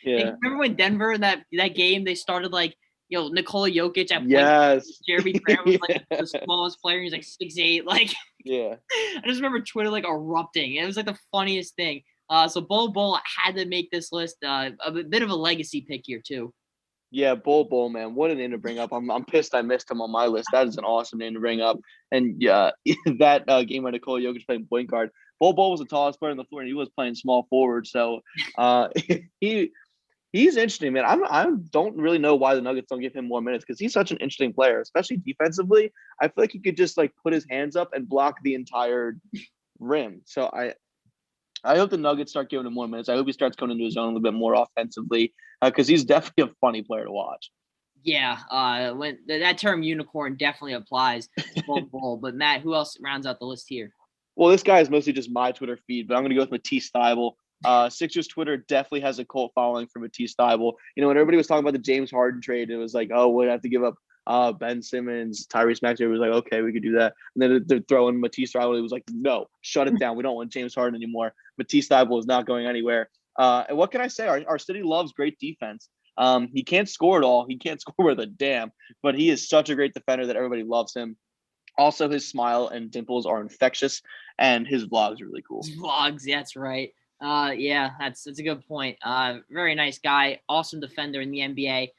yeah. like remember when Denver in that game they started like Nikola Jokic at point. Yes. Jeremy Grant was like the smallest player. He's like 6'8". Like, yeah. I just remember Twitter like erupting. It was like the funniest thing. So Bol had to make this list. A bit of a legacy pick here too. Yeah, Bol, man, what a name to bring up. I'm pissed I missed him on my list. That is an awesome name to bring up. And yeah, that game where Nikola Jokic playing point guard, Bol was the tallest player on the floor, and he was playing small forward. So he's interesting, man. I don't really know why the Nuggets don't give him more minutes because he's such an interesting player, especially defensively. I feel like he could just like put his hands up and block the entire rim. So I hope the Nuggets start giving him more minutes. I hope he starts coming into his own a little bit more offensively because he's definitely a funny player to watch. Yeah, when that term unicorn definitely applies to Bol. But Matt, who else rounds out the list here? Well, this guy is mostly just my Twitter feed, but I'm going to go with Matisse Thybulle. Sixers Twitter definitely has a cult following for Matisse Thybulle. When everybody was talking about the James Harden trade, it was like, oh, we'd have to give up Ben Simmons, Tyrese Maxey. Was like, okay, we could do that. And then they're throwing Matisse Thybulle. It was like, no, shut it down. We don't want James Harden anymore. Matisse Thybulle is not going anywhere. And what can I say? Our city loves great defense. He can't score at all. He can't score with a damn, but he is such a great defender that everybody loves him. Also, his smile and dimples are infectious, and his vlogs are really cool. His vlogs, that's right. Yeah, that's a good point. Very nice guy, awesome defender in the NBA.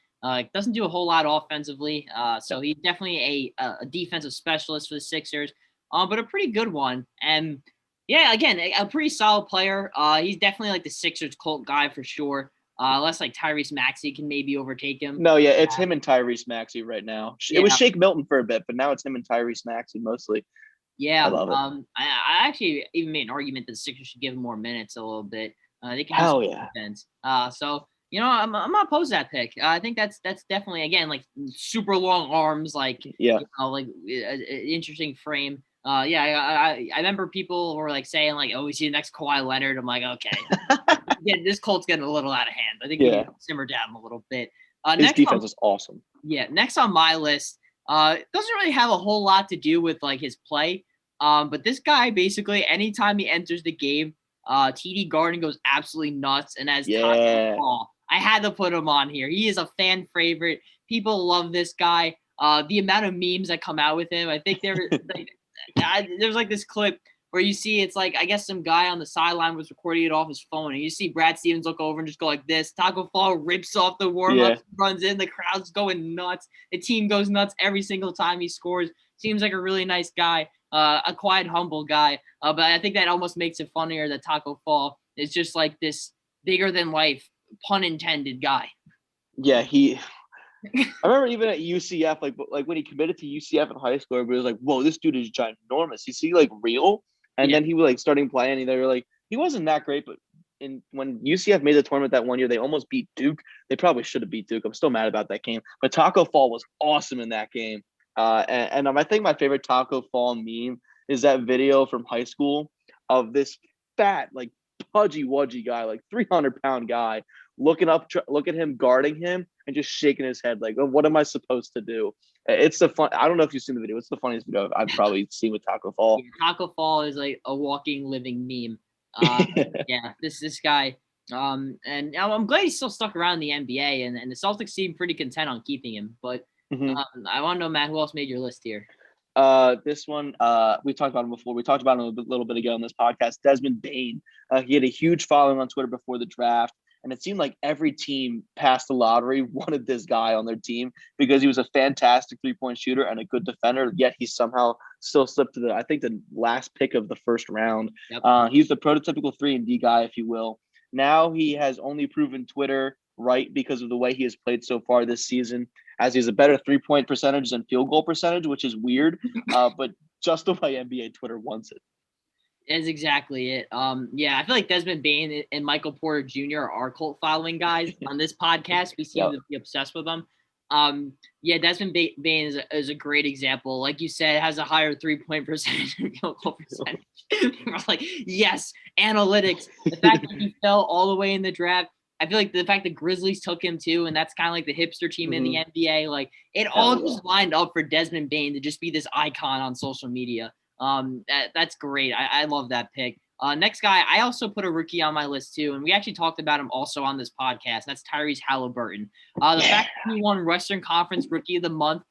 Doesn't do a whole lot offensively, so he's definitely a defensive specialist for the Sixers, but a pretty good one. And yeah, again, a pretty solid player. He's definitely like the Sixers cult guy for sure. Unless like Tyrese Maxey can maybe overtake him. No, yeah, it's him and Tyrese Maxey right now. It was Shake Milton for a bit, but now it's him and Tyrese Maxey mostly. Yeah, I love it. I actually even made an argument that the Sixers should give him more minutes a little bit. They can Hell yeah. defense. So I'm not opposed to that pick. I think that's definitely again like super long arms, like like interesting frame. I remember people were like saying like, oh, we see the next Kawhi Leonard. I'm like, okay, yeah, this Colt's getting a little out of hand. I think we need to simmer down a little bit. His defense is awesome. Yeah, next on my list, doesn't really have a whole lot to do with like his play. But this guy basically, anytime he enters the game, TD Garden goes absolutely nuts. And as Taco Fall, I had to put him on here. He is a fan favorite. People love this guy. The amount of memes that come out with him, I think there's like this clip where you see it's like I guess some guy on the sideline was recording it off his phone, and you see Brad Stevens look over and just go like this. Taco Fall rips off the warm-up, runs in, the crowd's going nuts. The team goes nuts every single time he scores. Seems like a really nice guy, a quiet, humble guy. But I think that almost makes it funnier that Taco Fall is just like this bigger than life, pun intended, guy. Yeah, I remember even at UCF, like when he committed to UCF in high school, everybody was like, "Whoa, this dude is ginormous. Is he like real?" And then he was like starting playing, and they were like, he wasn't that great, but when UCF made the tournament that one year, they almost beat Duke. They probably should have beat Duke. I'm still mad about that game, but Taco Fall was awesome in that game. And I think my favorite Taco Fall meme is that video from high school of this fat, like pudgy-wudgy guy, like 300-pound guy, looking at him, guarding him, and just shaking his head like, oh, what am I supposed to do? It's the fun. I don't know if you've seen the video. It's the funniest video I've probably seen with Taco Fall. Yeah, Taco Fall is like a walking, living meme. Yeah, this guy. And I'm glad he's still stuck around the NBA, and the Celtics seem pretty content on keeping him. But I want to know, Matt, who else made your list here? This one, we talked about him before. We talked about him a little bit ago on this podcast. Desmond Bane. He had a huge following on Twitter before the draft. And it seemed like every team past the lottery wanted this guy on their team because he was a fantastic three-point shooter and a good defender. Yet he somehow still slipped to the last pick of the first round. Yep. He's the prototypical 3-and-D guy, if you will. Now he has only proven Twitter right because of the way he has played so far this season, as he has a better 3-point percentage than field goal percentage, which is weird, but just the way NBA Twitter wants it. That's exactly it. Yeah, I feel like Desmond Bane and Michael Porter Jr. are cult following guys on this podcast. We seem to be obsessed with them. Yeah, Desmond Bane is a great example. Like you said, has a higher 3-point percentage and field goal percentage. We're like, yes, analytics. The fact that he fell all the way in the draft. I feel like the fact that Grizzlies took him too, and that's kind of like the hipster team in the NBA. Like it all just lined up for Desmond Bane to just be this icon on social media. That's great. I love that pick. Next guy, I also put a rookie on my list too, and we actually talked about him also on this podcast. That's Tyrese Halliburton. The fact that he won Western Conference Rookie of the Month,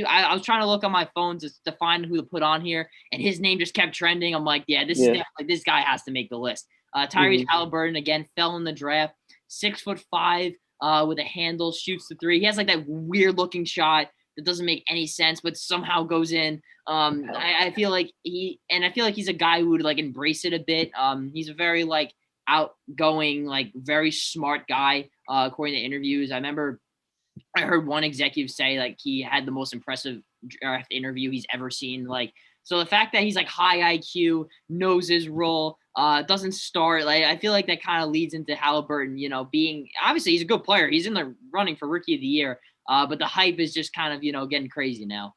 I was trying to look on my phone to find who to put on here, and his name just kept trending. I'm like, this is definitely, this guy has to make the list. Tyrese Halliburton, again, fell in the draft, 6'5", with a handle, shoots the three. He has like that weird looking shot that doesn't make any sense, but somehow goes in. I feel like he's a guy who would like embrace it a bit. He's a very like outgoing, like very smart guy, according to interviews. I heard one executive say like he had the most impressive draft interview he's ever seen. Like, so the fact that he's like high IQ, knows his role, doesn't start, like I feel like that kind of leads into Halliburton, being, obviously he's a good player. He's in the running for Rookie of the Year, but the hype is just kind of, getting crazy now.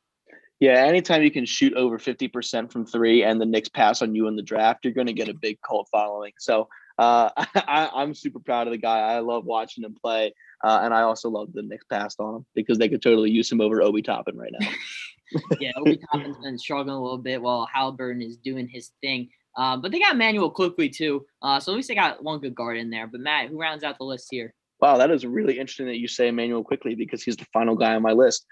Yeah, anytime you can shoot over 50% from three and the Knicks pass on you in the draft, you're going to get a big cult following. So I'm super proud of the guy. I love watching him play. And I also love the Knicks passed on him because they could totally use him over Obi Toppin right now. Yeah, Obi Toppin's been struggling a little bit while Halliburton is doing his thing. But they got Emmanuel quickly too. So at least they got one good guard in there. But Matt, who rounds out the list here? Wow, that is really interesting that you say Emmanuel quickly because he's the final guy on my list.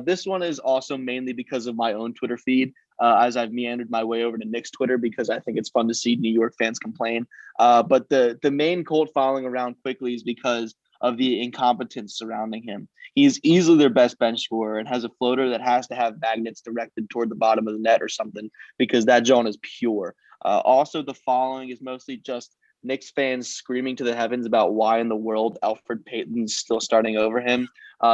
This one is also mainly because of my own Twitter feed, as I've meandered my way over to Knicks Twitter because I think it's fun to see New York fans complain. But the main cult following around quickly is because of the incompetence surrounding him. He's easily their best bench scorer and has a floater that has to have magnets directed toward the bottom of the net or something because that zone is pure. Also, the following is mostly just Knicks fans screaming to the heavens about why in the world Elfrid Payton's still starting over him.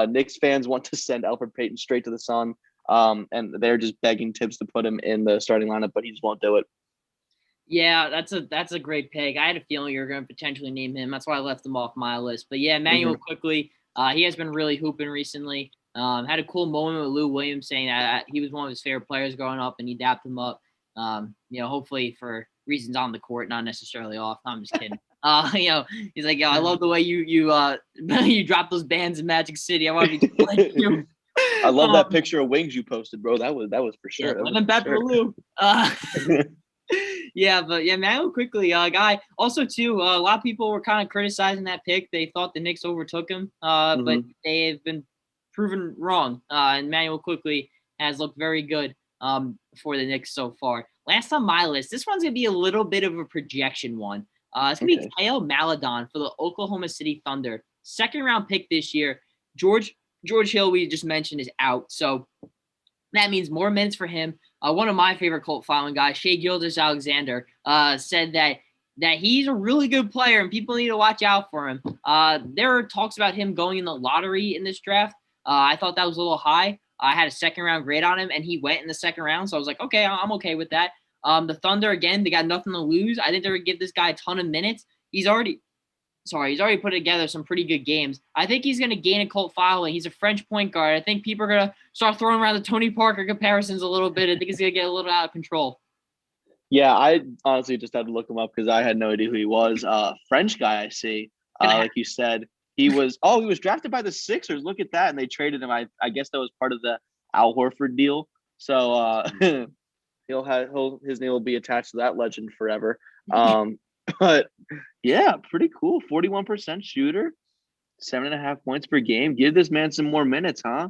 Knicks fans want to send Elfrid Payton straight to the sun, and they're just begging Tibbs to put him in the starting lineup, but he just won't do it. Yeah, that's a great pick. I had a feeling you were going to potentially name him. That's why I left him off my list. But yeah, Emmanuel quickly, he has been really hooping recently. Had a cool moment with Lou Williams saying that he was one of his favorite players growing up, and he dapped him up. Hopefully for reasons on the court, not necessarily off. No, I'm just kidding. He's like, I love the way you drop those bands in Magic City. I want to be like you. I love that picture of wings you posted, bro. That was for sure. Yeah, lemon pepper Lou. Yeah, but yeah, Emmanuel quickly, guy. Also, too, a lot of people were kind of criticizing that pick. They thought the Knicks overtook him, but they have been proven wrong. And Emmanuel quickly has looked very good for the Knicks so far. Last on my list, this one's going to be a little bit of a projection one. It's going to be Theo Maledon for the Oklahoma City Thunder. Second-round pick this year. George Hill, we just mentioned, is out. So that means more minutes for him. One of my favorite cult following guys, Shai Gilgeous-Alexander, said that he's a really good player and people need to watch out for him. There are talks about him going in the lottery in this draft. I thought that was a little high. I had a second-round grade on him, and he went in the second round. So I was like, okay, I'm okay with that. The Thunder, again, they got nothing to lose. I think they're going to give this guy a ton of minutes. He's already put together some pretty good games. I think he's going to gain a cult following. He's a French point guard. I think people are going to start throwing around the Tony Parker comparisons a little bit. I think it's going to get a little out of control. Yeah, I honestly just had to look him up because I had no idea who he was. French guy, I see. Like you said. He was drafted by the Sixers. Look at that. And they traded him. I guess that was part of the Al Horford deal. So his name will be attached to that legend forever. But yeah, pretty cool. 41% shooter, 7.5 points per game. Give this man some more minutes, huh?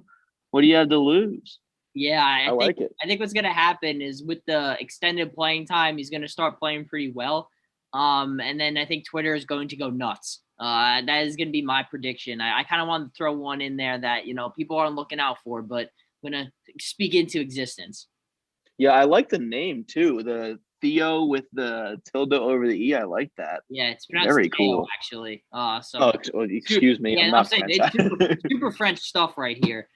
What do you have to lose? Yeah, I like it. I think what's going to happen is with the extended playing time, he's going to start playing pretty well. And then I think Twitter is going to go nuts. That is going to be my prediction. I kind of want to throw one in there that, people aren't looking out for, but I'm going to speak into existence. Yeah, I like the name too. The Theo with the tilde over the E. I like that. Yeah, it's pronounced very Theo, cool. Actually. Excuse me. Yeah, I'm not saying, it's super French stuff right here.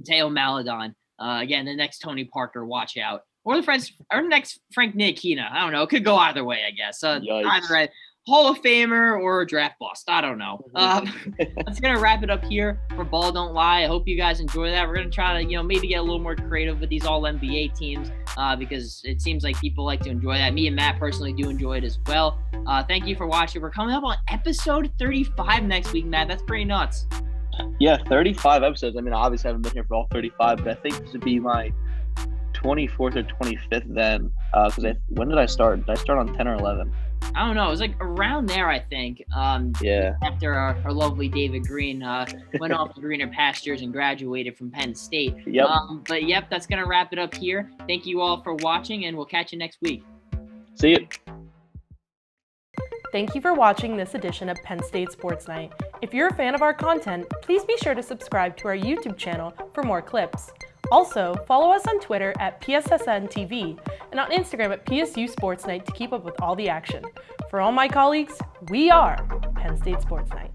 Theo Maledon. Again, the next Tony Parker, watch out. Or the next Frank Ntilikina. I don't know. It could go either way, I guess. Either a Hall of Famer or a draft bust. I don't know. That's going to wrap it up here for Ball Don't Lie. I hope you guys enjoy that. We're going to try to, maybe get a little more creative with these all-NBA teams because it seems like people like to enjoy that. Me and Matt personally do enjoy it as well. Thank you for watching. We're coming up on episode 35 next week, Matt. That's pretty nuts. Yeah, 35 episodes. I mean, I obviously haven't been here for all 35, but I think this would be my 24th or 25th then. Because when did I start? Did I start on 10 or 11? I don't know. It was like around there, I think. Yeah. After our lovely David Green went off to greener pastures and graduated from Penn State. Yep. But yep, that's gonna wrap it up here. Thank you all for watching, and we'll catch you next week. See you. Thank you for watching this edition of Penn State Sports Night. If you're a fan of our content, please be sure to subscribe to our YouTube channel for more clips. Also, follow us on Twitter at PSSN TV and on Instagram at PSU Sports Night to keep up with all the action. For all my colleagues, we are Penn State Sports Night.